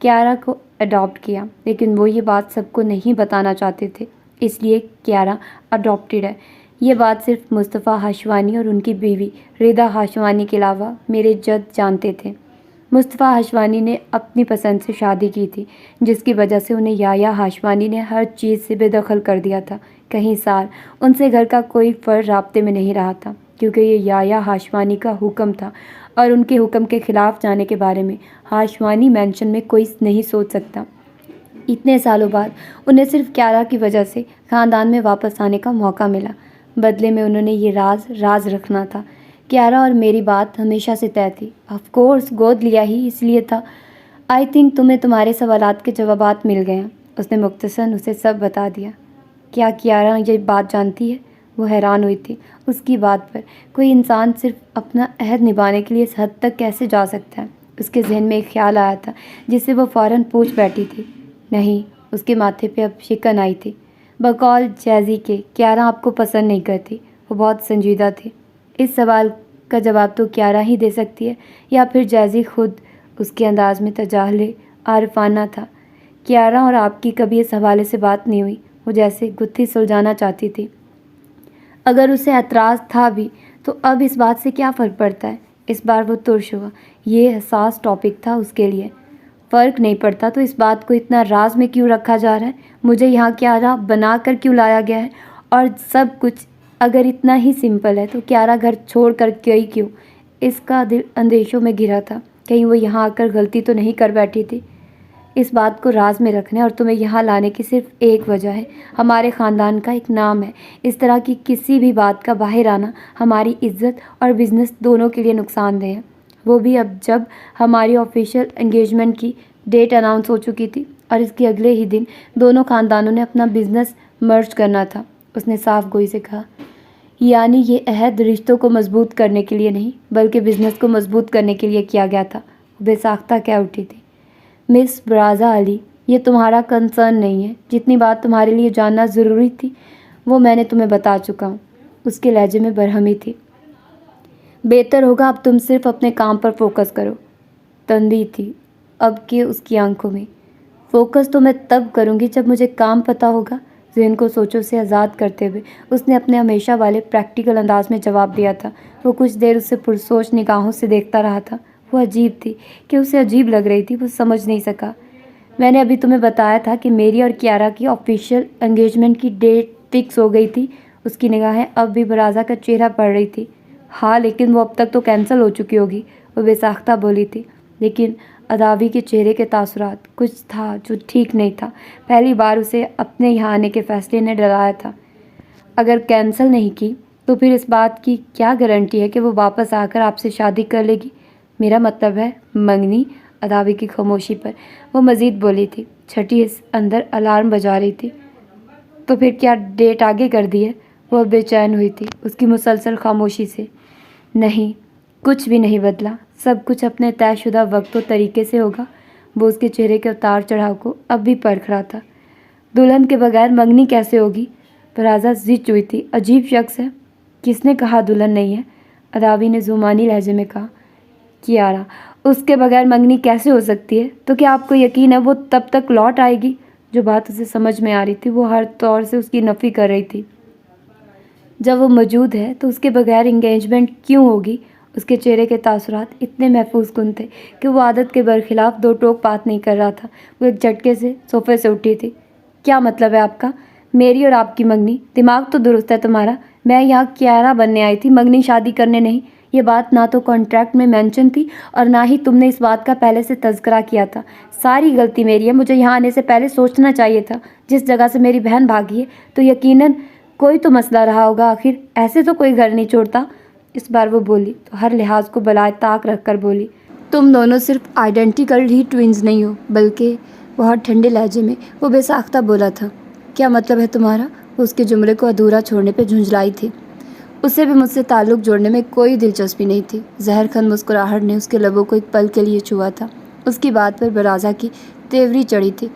کیارا کو اڈاپٹ کیا، لیکن وہ یہ بات سب کو نہیں بتانا چاہتے تھے، اس لیے کیارا اڈاپٹیڈ ہے۔ یہ بات صرف مصطفیٰ ہاشوانی اور ان کی بیوی ردا ہاشوانی کے علاوہ میرے جد جانتے تھے۔ مصطفیٰ ہاشوانی نے اپنی پسند سے شادی کی تھی، جس کی وجہ سے انہیں یایا ہاشوانی نے ہر چیز سے بے دخل کر دیا تھا۔ کئی سال ان سے گھر کا کوئی فرد رابطے میں نہیں رہا تھا، کیونکہ یہ یایا ہاشوانی کا حکم تھا، اور ان کے حکم کے خلاف جانے کے بارے میں ہاشوانی مینشن میں کوئی نہیں سوچ سکتا۔ اتنے سالوں بعد انہیں صرف کیارا کی وجہ سے خاندان میں واپس آنے کا موقع ملا۔ بدلے میں انہوں نے یہ راز رکھنا تھا۔ کیارا اور میری بات ہمیشہ سے طے تھی۔ آف کورس گود لیا ہی اس لیے تھا۔ آئی تھنک تمہیں تمہارے سوالات کے جوابات مل گئے ہیں۔ اس نے مختصراً اسے سب بتا دیا۔ کیا کیارا یہ بات جانتی ہے؟ وہ حیران ہوئی تھی اس کی بات پر۔ کوئی انسان صرف اپنا عہد نبھانے کے لیے اس حد تک کیسے جا سکتا ہے؟ اس کے ذہن میں ایک خیال آیا تھا جس سے وہ فوراً پوچھ بیٹھی تھی۔ نہیں، اس کے ماتھے پہ اب شکن آئی تھی۔ بقول جیزی کے کیارا آپ کو پسند نہیں کرتی۔ وہ بہت سنجیدہ تھی۔ اس سوال کا جواب تو کیارا ہی دے سکتی ہے، یا پھر جیزی خود۔ اس کے انداز میں تجاہل عارفانہ تھا۔ کیارا اور آپ کی کبھی اس حوالے سے بات نہیں ہوئی؟ وہ جیسے گتھی سلجھانا چاہتی تھی۔ اگر اسے اعتراض تھا بھی تو اب اس بات سے کیا فرق پڑتا ہے؟ اس بار وہ ترش ہوا۔ یہ حساس ٹاپک تھا اس کے لیے۔ فرق نہیں پڑتا تو اس بات کو اتنا راز میں کیوں رکھا جا رہا ہے؟ مجھے یہاں کیارا بنا کر کیوں لایا گیا ہے؟ اور سب کچھ اگر اتنا ہی سمپل ہے تو کیارا گھر چھوڑ کر گئی کیوں؟ اس کا دل اندیشوں میں گھرا تھا، کہیں وہ یہاں آ کر غلطی تو نہیں کر بیٹھی تھی۔ اس بات کو راز میں رکھنے اور تمہیں یہاں لانے کی صرف ایک وجہ ہے، ہمارے خاندان کا ایک نام ہے۔ اس طرح کی کسی بھی بات کا باہر آنا ہماری عزت اور بزنس دونوں کے لیے نقصان دہ ہے، وہ بھی اب جب ہماری آفیشیل انگیجمنٹ کی ڈیٹ اناؤنس ہو چکی تھی اور اس کے اگلے ہی دن دونوں خاندانوں نے اپنا بزنس مرج کرنا تھا۔ اس نے صاف گوئی سے کہا، یعنی یہ عہد رشتوں کو مضبوط کرنے کے لیے نہیں بلکہ بزنس کو مضبوط کرنے کے لیے کیا گیا تھا۔ وہ بے ساختہ کہہ اٹھی تھی، مس برازا علی، یہ تمہارا کنسرن نہیں ہے، جتنی بات تمہارے لیے جاننا ضروری تھی وہ میں نے تمہیں بتا چکا ہوں۔ اس کے لہجے میں برہمی تھی۔ بہتر ہوگا اب تم صرف اپنے کام پر فوکس کرو۔ تنبیہ تھی اب کہ اس کی آنکھوں میں۔ فوکس تو میں تب کروں گی جب مجھے کام پتہ ہوگا، ذہن کو سوچوں سے آزاد کرتے ہوئے اس نے اپنے ہمیشہ والے پریکٹیکل انداز میں جواب دیا تھا۔ وہ کچھ دیر اسے پرسوچ نگاہوں سے دیکھتا رہا تھا۔ وہ عجیب تھی کہ اسے عجیب لگ رہی تھی، وہ سمجھ نہیں سکا۔ میں نے ابھی تمہیں بتایا تھا کہ میری اور کیارا کی آفیشیل انگیجمنٹ کی ڈیٹ فکس ہو گئی تھی۔ اس کی نگاہیں اب بھی برازا کا چہرہ پڑھ رہی تھی۔ ہاں لیکن وہ اب تک تو کینسل ہو چکی ہوگی، وہ بے ساختہ بولی تھی۔ لیکن اداوی کے چہرے کے تاثرات، کچھ تھا جو ٹھیک نہیں تھا۔ پہلی بار اسے اپنے یہاں آنے کے فیصلے نے ڈرایا تھا۔ اگر کینسل نہیں کی تو پھر اس بات کی کیا گارنٹی ہے کہ وہ واپس آ کر آپ سے شادی کر لے گی؟ میرا مطلب ہے منگنی۔ اداوی کی خاموشی پر وہ مزید بولی تھی۔ چھٹی اس اندر الارم بجا رہی تھی۔ تو پھر کیا ڈیٹ آگے کر دی ہے؟ وہ بے چین ہوئی تھی اس کی مسلسل خاموشی سے۔ نہیں، کچھ بھی نہیں بدلا، سب کچھ اپنے طے شدہ وقت و طریقے سے ہوگا۔ وہ اس کے چہرے کے اتار چڑھاؤ کو اب بھی پرکھ رہا تھا۔ دلہن کے بغیر منگنی کیسے ہوگی؟ برازا زچ ہوئی تھی۔ عجیب شخص ہے۔ کس نے کہا دلہن نہیں ہے؟ اداوی نے زمانی لہجے میں کہا۔ کیارا، اس کے بغیر منگنی کیسے ہو سکتی ہے؟ تو کیا آپ کو یقین ہے وہ تب تک لوٹ آئے گی؟ جو بات اسے سمجھ میں آ رہی تھی وہ ہر طور سے اس کی نفی کر رہی تھی۔ جب وہ موجود ہے تو اس کے بغیر انگیجمنٹ کیوں ہوگی؟ اس کے چہرے کے تاثرات اتنے محفوظ کن تھے کہ وہ عادت کے برخلاف دو ٹوک بات نہیں کر رہا تھا۔ وہ ایک جھٹکے سے صوفے سے اٹھی تھی۔ کیا مطلب ہے آپ کا؟ میری اور آپ کی منگنی؟ دماغ تو درست ہے تمہارا؟ میں یہاں کیارا بننے آئی تھی، منگنی شادی کرنے نہیں۔ یہ بات نہ تو کانٹریکٹ میں مینشن تھی اور نہ ہی تم نے اس بات کا پہلے سے تذکرہ کیا تھا۔ ساری غلطی میری ہے، مجھے یہاں آنے سے پہلے سوچنا چاہیے تھا۔ جس جگہ سے میری بہن بھاگی ہے تو یقیناً کوئی تو مسئلہ رہا ہوگا، آخر ایسے تو کوئی گھر نہیں چھوڑتا۔ اس بار وہ بولی تو ہر لحاظ کو بالائے طاق رکھ کر بولی، تم دونوں صرف آئیڈینٹیکل ہی ٹوئنز نہیں ہو بلکہ… بہت ٹھنڈے لہجے میں وہ بے ساختہ بولا تھا۔ کیا مطلب ہے تمہارا؟ وہ اس کے جملے کو ادھورا چھوڑنے پہ جھنجھلائی تھی۔ اسے بھی مجھ سے تعلق جوڑنے میں کوئی دلچسپی نہیں تھی۔ زہر کھن مسکراہٹ نے اس کے لبوں کو ایک پل کے لیے چھوا تھا۔ اس کی بات پر برازا کی تیوری چڑھی تھی۔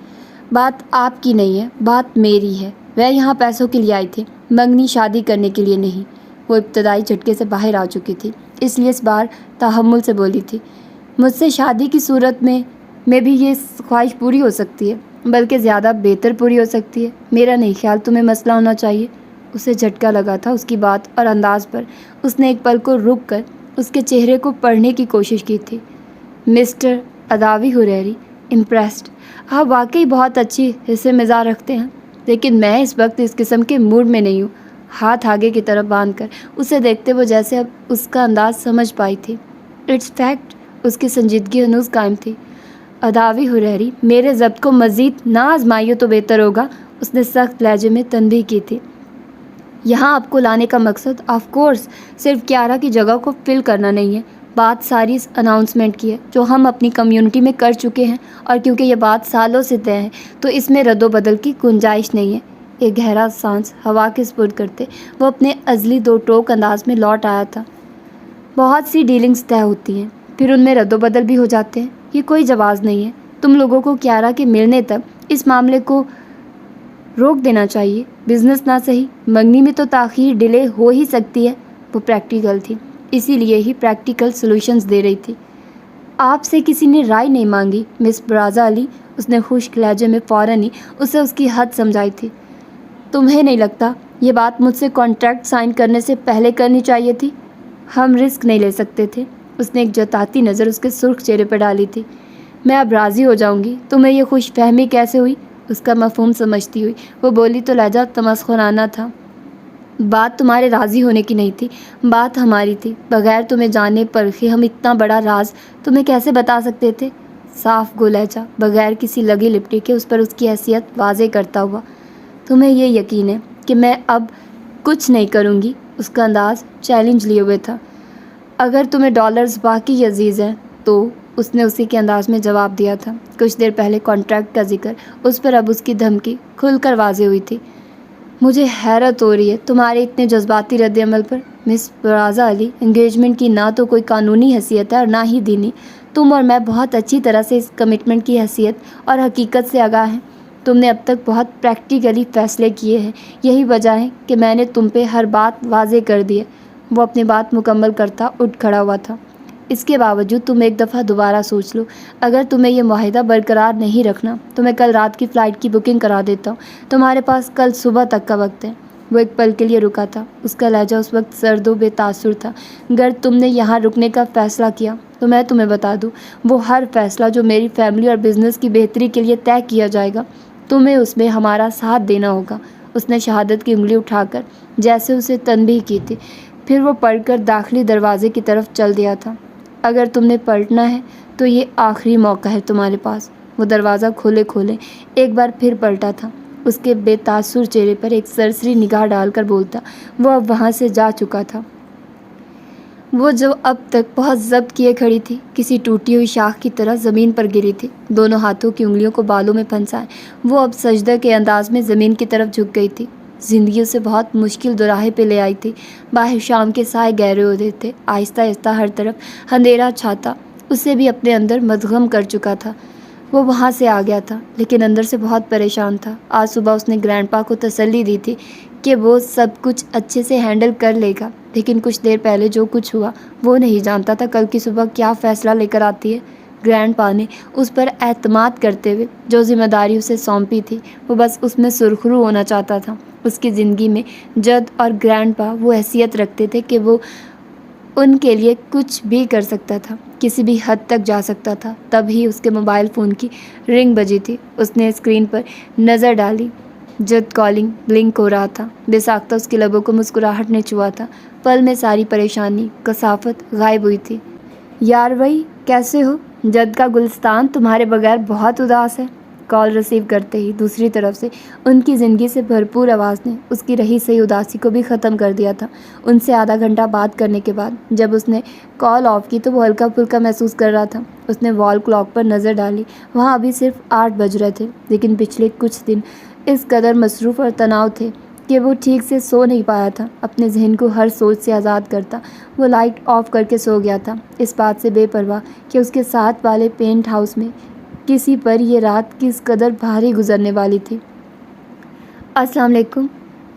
بات آپ کی نہیں ہے، بات میری ہے۔ وہ یہاں پیسوں کے لیے آئی تھی، منگنی شادی کرنے کے لیے نہیں۔ وہ ابتدائی جھٹکے سے باہر آ چکی تھی، اس لیے اس بار تحمل سے بولی تھی، مجھ سے شادی کی صورت میں بھی یہ خواہش پوری ہو سکتی ہے، بلکہ زیادہ بہتر پوری ہو سکتی ہے۔ میرا نہیں خیال تمہیں مسئلہ ہونا چاہیے۔ اسے جھٹکا لگا تھا اس کی بات اور انداز پر۔ اس نے ایک پل کو رک کر اس کے چہرے کو پڑھنے کی کوشش کی تھی۔ Mister Adawi Hariri, impressed. آپ واقعی بہت اچھی حسن مزاج رکھتے ہیں، لیکن میں اس وقت اس قسم کے موڈ میں نہیں ہوں۔ ہاتھ آگے کی طرف باندھ کر اسے دیکھتے وہ جیسے اب اس کا انداز سمجھ پائی تھی۔ It's fact. اس کی سنجیدگی ہنوز قائم تھی۔ اداوی حریری، میرے ضبط کو مزید نہ آزمائیے تو بہتر ہوگا، اس نے سخت لہجے میں تنبیہ کی تھی۔ یہاں آپ کو لانے کا مقصد آف کورس صرف کیارا کی جگہ کو فل کرنا نہیں ہے۔ بات ساری اس اناؤنسمنٹ کی ہے جو ہم اپنی کمیونٹی میں کر چکے ہیں، اور کیونکہ یہ بات سالوں سے طے ہے تو اس میں رد و بدل کی گنجائش نہیں ہے۔ ایک گہرا سانس ہوا کے سپرد کرتے وہ اپنے ازلی دو ٹوک انداز میں لوٹ آیا تھا۔ بہت سی ڈیلنگز طے ہوتی ہیں، پھر ان میں رد و بدل بھی ہو جاتے ہیں، یہ کوئی جواز نہیں ہے۔ تم لوگوں کو کیارا کے ملنے تک اس معاملے کو روک دینا چاہیے۔ بزنس نہ صحیح، منگنی میں تو تاخیر ڈیلے ہو ہی سکتی ہے۔ وہ پریکٹیکل تھی، اسی لیے ہی پریکٹیکل سولوشنز دے رہی تھی۔ آپ سے کسی نے رائے نہیں مانگی مس برازا علی، اس نے خشک لہجے میں فوراً ہی اسے اس کی حد سمجھائی تھی۔ تمہیں نہیں لگتا یہ بات مجھ سے کانٹریکٹ سائن کرنے سے پہلے کرنی چاہیے تھی؟ ہم رسک نہیں لے سکتے تھے۔ اس نے ایک جتاتی نظر اس کے سرخ چہرے پر ڈالی تھی۔ میں اب راضی ہو جاؤں گی۔ تمہیں یہ خوش فہمی کیسے ہوئی؟ اس کا مفہوم سمجھتی ہوئی وہ بولی تو لہجہ تمسخرانہ تھا۔ بات تمہارے راضی ہونے کی نہیں تھی، بات ہماری تھی۔ بغیر تمہیں جانے پرکھے ہم اتنا بڑا راز تمہیں کیسے بتا سکتے تھے؟ صاف گو لہجہ، بغیر کسی لگی لپٹی کے اس پر اس کی حیثیت واضح کرتا ہوا۔ تمہیں یہ یقین ہے کہ میں اب کچھ نہیں کروں گی؟ اس کا انداز چیلنج لیے ہوئے تھا۔ اگر تمہیں ڈالرز باقی عزیز ہیں تو، اس نے اسی کے انداز میں جواب دیا تھا۔ کچھ دیر پہلے کانٹریکٹ کا ذکر، اس پر اب اس کی دھمکی کھل کر واضح ہوئی تھی۔ مجھے حیرت ہو رہی ہے تمہارے اتنے جذباتی رد عمل پر، مس برازا علی۔ انگیجمنٹ کی نہ تو کوئی قانونی حیثیت ہے اور نہ ہی دینی۔ تم اور میں بہت اچھی طرح سے اس کمٹمنٹ کی حیثیت اور حقیقت سے آگاہ ہیں۔ تم نے اب تک بہت پریکٹیکلی فیصلے کیے ہیں، یہی وجہ ہے کہ میں نے تم پہ ہر بات واضح کر دی ہے۔ وہ اپنی بات مکمل کرتا اٹھ کھڑا ہوا تھا۔ اس کے باوجود تم ایک دفعہ دوبارہ سوچ لو۔ اگر تمہیں یہ معاہدہ برقرار نہیں رکھنا تو میں کل رات کی فلائٹ کی بکنگ کرا دیتا ہوں۔ تمہارے پاس کل صبح تک کا وقت ہے۔ وہ ایک پل کے لیے رکا تھا۔ اس کا لہجہ اس وقت سرد و بے تاثر تھا۔ اگر تم نے یہاں رکنے کا فیصلہ کیا تو میں تمہیں بتا دوں، وہ ہر فیصلہ جو میری فیملی اور بزنس کی بہتری کے لیے طے کیا جائے گا، تمہیں اس میں ہمارا ساتھ دینا ہوگا۔ اس نے شہادت کی انگلی اٹھا کر جیسے اسے تنبیہ کی تھی، پھر وہ پڑھ کر داخلی دروازے کی طرف چل دیا تھا۔ اگر تم نے پلٹنا ہے تو یہ آخری موقع ہے تمہارے پاس۔ وہ دروازہ کھولے ایک بار پھر پلٹا تھا۔ اس کے بے تاثر چہرے پر ایک سرسری نگاہ ڈال کر بولتا، وہ اب وہاں سے جا چکا تھا۔ وہ جو اب تک بہت ضبط کیے کھڑی تھی، کسی ٹوٹی ہوئی شاخ کی طرح زمین پر گری تھی، دونوں ہاتھوں کی انگلیوں کو بالوں میں پھنسائے وہ اب سجدہ کے انداز میں زمین کی طرف جھک گئی تھی۔ زندگی اسے بہت مشکل دوراہے پہ لے آئی تھی۔ باہر شام کے سائے گہرے ہوتے تھے، آہستہ آہستہ ہر طرف اندھیرا چھاتا اسے بھی اپنے اندر مدغم کر چکا تھا۔ وہ وہاں سے آ گیا تھا لیکن اندر سے بہت پریشان تھا۔ آج صبح اس نے گرینڈ پا کو تسلی دی تھی کہ وہ سب کچھ اچھے سے ہینڈل کر لے گا، لیکن کچھ دیر پہلے جو کچھ ہوا وہ نہیں جانتا تھا کل کی صبح کیا فیصلہ لے کر آتی ہے۔ گرینڈ پا نے اس پر اعتماد کرتے ہوئے جو ذمہ داری اسے سونپی تھی، وہ بس اس میں سرخرو ہونا چاہتا تھا۔ اس کی زندگی میں جد اور گرینڈ پا وہ حیثیت رکھتے تھے کہ وہ ان کے لیے کچھ بھی کر سکتا تھا، کسی بھی حد تک جا سکتا تھا۔ تب ہی اس کے موبائل فون کی رنگ بجی تھی۔ اس نے اسکرین پر نظر ڈالی۔ جد کالنگ بلنک ہو رہا تھا۔ بے ساختہ اس کے لبوں کو مسکراہٹ نے چھوا تھا۔ پل میں ساری پریشانی، کثافت غائب ہوئی تھی۔ یار بھائی کیسے ہو؟ جد کا گلستان تمہارے بغیر بہت اداس ہے۔ کال ریسیو کرتے ہی دوسری طرف سے ان کی زندگی سے بھرپور آواز نے اس کی رہی سہی اداسی کو بھی ختم کر دیا تھا۔ ان سے آدھا گھنٹہ بات کرنے کے بعد جب اس نے کال آف کی تو وہ ہلکا پھلکا محسوس کر رہا تھا۔ اس نے وال کلاک پر نظر ڈالی، وہاں ابھی صرف 8 بج رہے تھے، لیکن پچھلے کچھ دن اس قدر مصروف اور تناؤ تھے کہ وہ ٹھیک سے سو نہیں پایا تھا۔ اپنے ذہن کو ہر سوچ سے آزاد کرتا وہ لائٹ آف کر کے سو گیا تھا، اس بات سے بے پرواہ کہ اس کے ساتھ والے پینٹ ہاؤس میں کسی پر یہ رات کس قدر بھاری گزرنے والی تھی۔ السلام علیکم۔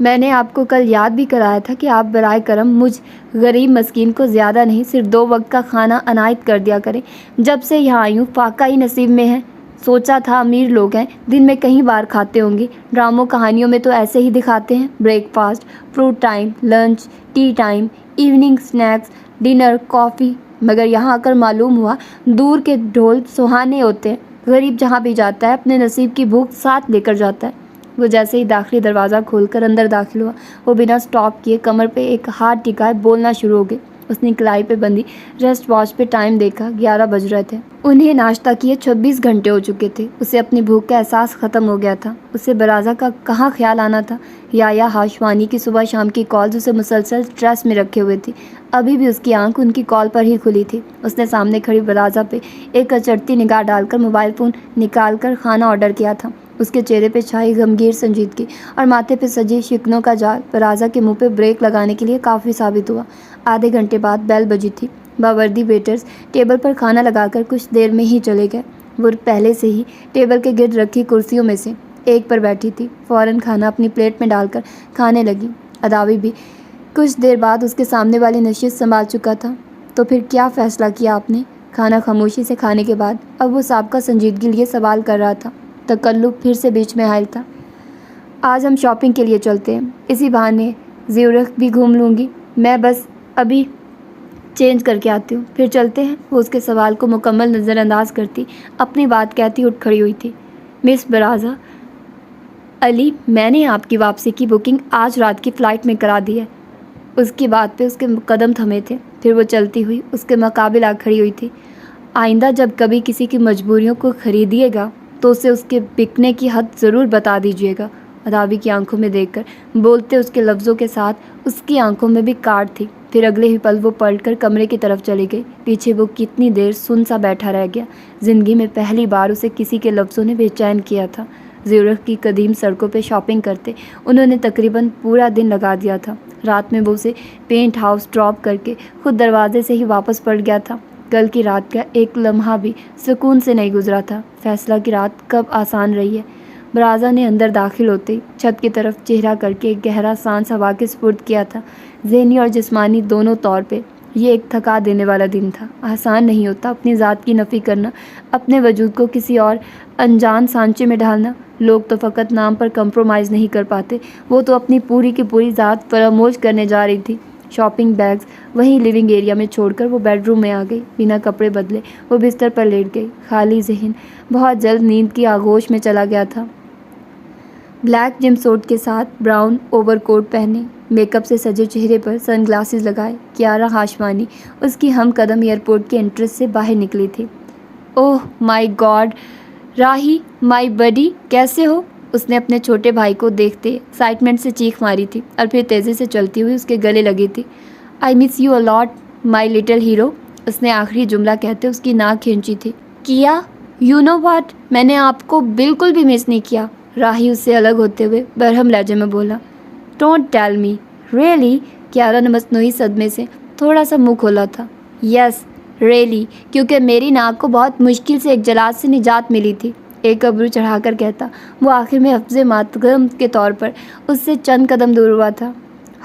میں نے آپ کو کل یاد بھی کرایا تھا کہ آپ برائے کرم مجھ غریب مسکین کو زیادہ نہیں، صرف 2 وقت کا کھانا عنایت کر دیا کریں۔ جب سے یہاں آئی ہوں فاقہ ہی نصیب میں ہے۔ سوچا تھا امیر لوگ ہیں، دن میں کئی بار کھاتے ہوں گے، ڈراموں کہانیوں میں تو ایسے ہی دکھاتے ہیں، breakfast, fruit time, lunch, tea time, evening snacks, dinner, coffee. مگر یہاں آ کر معلوم ہوا دور کے ڈھول سہانے ہوتے ہیں۔ غریب جہاں بھی جاتا ہے اپنے نصیب کی بھوک ساتھ لے کر جاتا ہے۔ وہ جیسے ہی داخلی دروازہ کھول کر اندر داخل ہوا، وہ بنا سٹاپ کیے کمر پہ ایک ہاتھ ٹکائے بولنا شروع ہو گئے۔ اس نے کلائی پہ بندی ریسٹ واچ پہ ٹائم دیکھا، 11 بج رہے تھے۔ انہیں ناشتہ کیے 26 گھنٹے ہو چکے تھے۔ اسے اپنی بھوک کا احساس ختم ہو گیا تھا۔ اسے برازا کا کہاں خیال آنا تھا؟ یا ہاشوانی کی صبح شام کی کالز اسے مسلسل اسٹریس میں رکھے ہوئے تھی۔ ابھی بھی اس کی آنکھ ان کی کال پر ہی کھلی تھی۔ اس نے سامنے کھڑی برازا پہ ایک اچرتی نگاہ ڈال کر موبائل فون نکال کر کھانا آرڈر کیا تھا۔ اس کے چہرے پہ چھائی غمگین سنجیدگی اور ماتھے پہ سجی شکنوں کا جال برازا کے منہ پہ بریک لگانے کے لیے کافی ثابت ہوا۔ آدھے گھنٹے بعد بیل بجی تھی۔ باوردی ویٹرز ٹیبل پر کھانا لگا کر کچھ دیر میں ہی چلے گئے۔ وہ پہلے سے ہی ٹیبل کے گرد رکھی کرسیوں میں سے ایک پر بیٹھی تھی، فوراً کھانا اپنی پلیٹ میں ڈال کر کھانے لگی۔ اداوی بھی کچھ دیر بعد اس کے سامنے والی نشست سنبھال چکا تھا۔ تو پھر کیا فیصلہ کیا آپ نے؟ کھانا خاموشی سے کھانے کے بعد اب وہ سابقہ سنجیدگی لیے سوال کر رہا تھا۔ تکلف پھر سے بیچ میں حائل تھا۔ آج ہم شاپنگ کے لیے چلتے ہیں، اسی بہانے زیورخ بھی گھوم لوں گی۔ میں بس ابھی چینج کر کے آتی ہوں، پھر چلتے ہیں۔ وہ اس کے سوال کو مکمل نظر انداز کرتی اپنی بات کہتی اٹھ کھڑی ہوئی تھی۔ مس برازا علی، میں نے آپ کی واپسی کی بکنگ آج رات کی فلائٹ میں کرا دی ہے۔ اس کی بات پہ اس کے قدم تھمے تھے، پھر وہ چلتی ہوئی اس کے مقابل آ کھڑی ہوئی تھی۔ آئندہ جب کبھی کسی کی مجبوریوں کو خریدیے گا تو اسے اس کے بکنے کی حد ضرور بتا دیجیے گا۔ اداوی کی آنکھوں میں دیکھ کر بولتے اس کے لفظوں کے ساتھ اس کی آنکھوں میں بھی کاٹ تھی۔ پھر اگلے ہی پل وہ پلٹ کر کمرے کی طرف چلی گئی۔ پیچھے وہ کتنی دیر سن سا بیٹھا رہ گیا۔ زندگی میں پہلی بار اسے کسی کے لفظوں نے بے چین کیا تھا۔ زیورخ کی قدیم سڑکوں پہ شاپنگ کرتے انہوں نے تقریباً پورا دن لگا دیا تھا۔ رات میں وہ اسے پینٹ ہاؤس ڈراپ کر کے خود دروازے سے ہی واپس پلٹ گیا تھا۔ کل کی رات کا ایک لمحہ بھی سکون سے نہیں گزرا تھا۔ فیصلہ کی رات کب آسان رہی ہے۔ برازا نے اندر داخل ہوتے ہی چھت کی طرف چہرہ کر کے ایک گہرا سانس ہوا کے سپرد کیا تھا۔ ذہنی اور جسمانی دونوں طور پہ یہ ایک تھکا دینے والا دن تھا۔ آسان نہیں ہوتا اپنی ذات کی نفی کرنا، اپنے وجود کو کسی اور انجان سانچے میں ڈھالنا۔ لوگ تو فقط نام پر کمپرومائز نہیں کر پاتے، وہ تو اپنی پوری کی پوری ذات فراموش کرنے جا رہی تھی۔ شاپنگ بیگز وہیں لیونگ ایریا میں چھوڑ کر وہ بیڈ روم میں آ گئی۔ بنا کپڑے بدلے وہ بستر پر لیٹ گئی۔ خالی ذہن بہت جلد نیند کی آغوش میں چلا گیا تھا۔ بلیک جم سوٹ کے ساتھ براؤن اوور کوٹ پہنے، میک اپ سے سجے چہرے پر سن گلاسز لگائے کیارا ہاشوانی اس کی ہم قدم ایئرپورٹ کے انٹرنس سے باہر نکلی تھی۔ اوہ مائی گاڈ راہی، مائی بڈی، کیسے ہو؟ اس نے اپنے چھوٹے بھائی کو دیکھتے ایکسائٹمنٹ سے چیخ ماری تھی اور پھر تیزی سے چلتی ہوئی اس کے گلے لگی تھی۔ I miss you a lot my little hero, اس نے آخری جملہ کہتے اس کی ناک کھینچی تھی۔ کیا؟ یو نو واٹ، میں نے آپ کو بالکل بھی مس نہیں کیا، راہی اس سے الگ ہوتے ہوئے برہم لہجے میں بولا۔ Don't tell me really, Kiara نے مصنوعی صدمے سے تھوڑا سا منہ کھولا تھا۔ یس ریئلی، کیونکہ میری ناک کو بہت مشکل سے ایک جلاد سے نجات ملی تھی، ایک ابرو چڑھا کر کہتا وہ آخر میں حفظ ماتم کے طور پر اس سے چند قدم دور ہوا تھا۔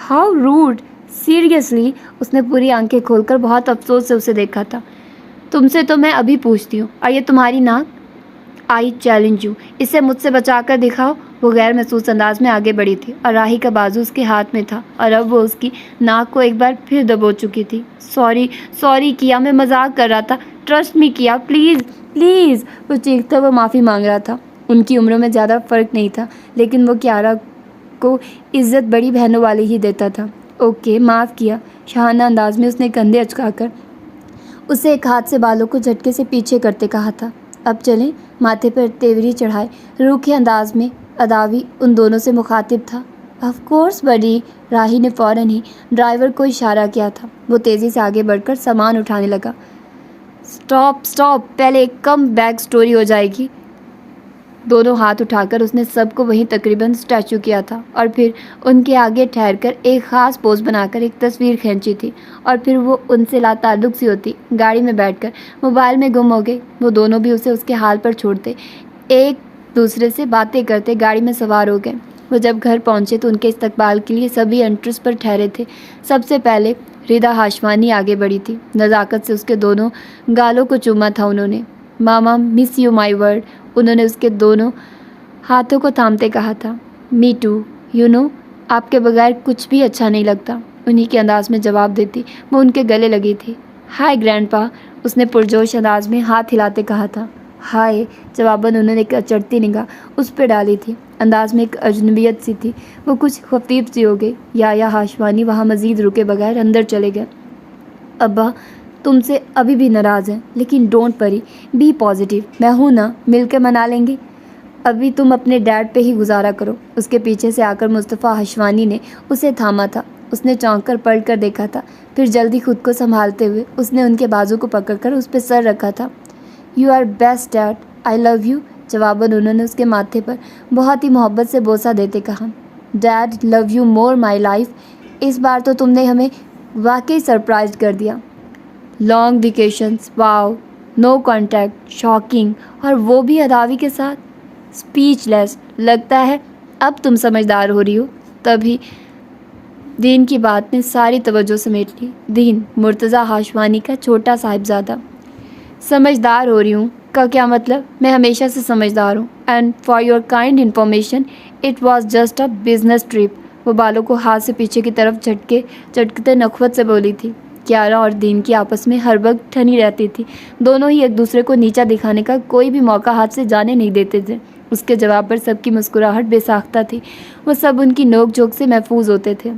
ہاؤ روڈ، سیریسلی، اس نے پوری آنکھیں کھول کر بہت افسوس سے اسے دیکھا تھا۔ تم سے تو میں ابھی پوچھتی ہوں، اور یہ تمہاری ناک؟ آئی چیلنج یو، اسے مجھ سے بچا کر دکھاؤ۔ وہ غیر محسوس انداز میں آگے بڑھی تھی اور راہی کا بازو اس کے ہاتھ میں تھا اور اب وہ اس کی ناک کو ایک بار پھر دبو چکی تھی۔ سوری کیا، میں مذاق کر رہا تھا، ٹرسٹ می کیا، پلیز پلیز، وہ چیختا ہوا معافی مانگ رہا تھا۔ ان کی عمروں میں زیادہ فرق نہیں تھا، لیکن وہ کیارا کو عزت بڑی بہنوں والی ہی دیتا تھا۔ اوکے، معاف کیا، شاہانہ انداز میں اس نے کندھے اچکا کر اسے ایک ہاتھ سے بالوں کو جھٹکے سے پیچھے کرتے کہا تھا۔ اب چلیں، ماتھے پر تیوری چڑھائے روکھے انداز میں اداوی ان دونوں سے مخاطب تھا۔ آف کورس بڈی، راہی نے فوراً ہی ڈرائیور کو اشارہ کیا تھا۔ وہ تیزی سے آگے بڑھ کر سامان اٹھانے لگا۔ سٹاپ، پہلے ایک کم بیک سٹوری ہو جائے گی۔ دونوں ہاتھ اٹھا کر اس نے سب کو وہیں تقریباً اسٹیچو کیا تھا اور پھر ان کے آگے ٹھہر کر ایک خاص پوز بنا کر ایک تصویر کھینچی تھی، اور پھر وہ ان سے لا تعلق سی ہوتی گاڑی میں بیٹھ کر موبائل میں گم ہو گئی۔ وہ دونوں بھی اسے اس کے حال پر چھوڑتے ایک دوسرے سے باتیں کرتے گاڑی میں سوار ہو گئے۔ وہ جب گھر پہنچے تو ان کے استقبال کے لیے سبھی انٹرس پر ٹھہرے تھے۔ سب سے پہلے ردا ہاشوانی آگے بڑھی تھی۔ نزاکت سے اس کے دونوں گالوں کو چوما تھا انہوں نے۔ ماما مس یو مائی ورڈ، انہوں نے اس کے دونوں ہاتھوں کو تھامتے کہا تھا۔ می ٹو، یو نو، آپ کے بغیر کچھ بھی اچھا نہیں لگتا، انہی کے انداز میں جواب دیتی وہ ان کے گلے لگی تھی۔ ہائے گرینڈ پا، اس نے پرجوش انداز میں ہاتھ ہلاتے کہا تھا۔ ہائے، جواباً انہوں نے ایک اچڑتی نگاہ اس پہ ڈالی تھی، انداز میں ایک اجنبیت سی تھی۔ وہ کچھ خفیف سی ہو گئی۔ یا ہاشوانی وہاں مزید رکے بغیر اندر چلے گئے۔ ابا تم سے ابھی بھی ناراض ہیں، لیکن ڈونٹ وری، بی پازیٹیو، میں ہوں نا، مل کے منا لیں گے۔ ابھی تم اپنے ڈیڈ پہ ہی گزارا کرو۔ اس کے پیچھے سے آ کر مصطفیٰ ہاشوانی نے اسے تھاما تھا۔ اس نے چونک کر پلٹ کر دیکھا تھا، پھر جلدی خود کو سنبھالتے ہوئے اس نے ان کے بازو کو پکڑ کر اس پہ سر رکھا تھا۔ You are best dad, I love you, جواباً انہوں نے اس کے ماتھے پر بہت ہی محبت سے بوسہ دیتے کہا۔ Dad love you more my life, اس بار تو تم نے ہمیں واقعی سرپرائز کر دیا۔ Long vacations, wow, no contact, shocking, اور وہ بھی اداوی کے ساتھ۔ اسپیچ لیس، لگتا ہے اب تم سمجھدار ہو رہی ہو۔ تبھی دین کی بات نے ساری توجہ سمیٹ لی۔ دین، مرتضیٰ ہاشوانی کا چھوٹا صاحبزادہ۔ سمجھدار ہو رہی ہوں کا کیا مطلب؟ میں ہمیشہ سے سمجھدار ہوں۔ And for your kind information it was just a business trip, وہ بالوں کو ہاتھ سے پیچھے کی طرف جھٹکتے نخوت سے بولی تھی۔ کیارا اور دین کی آپس میں ہر وقت ٹھنی رہتی تھی، دونوں ہی ایک دوسرے کو نیچا دکھانے کا کوئی بھی موقع ہاتھ سے جانے نہیں دیتے تھے۔ اس کے جواب پر سب کی مسکراہٹ بے ساختہ تھی۔ وہ سب ان کی نوک جھوک سے محفوظ ہوتے تھے۔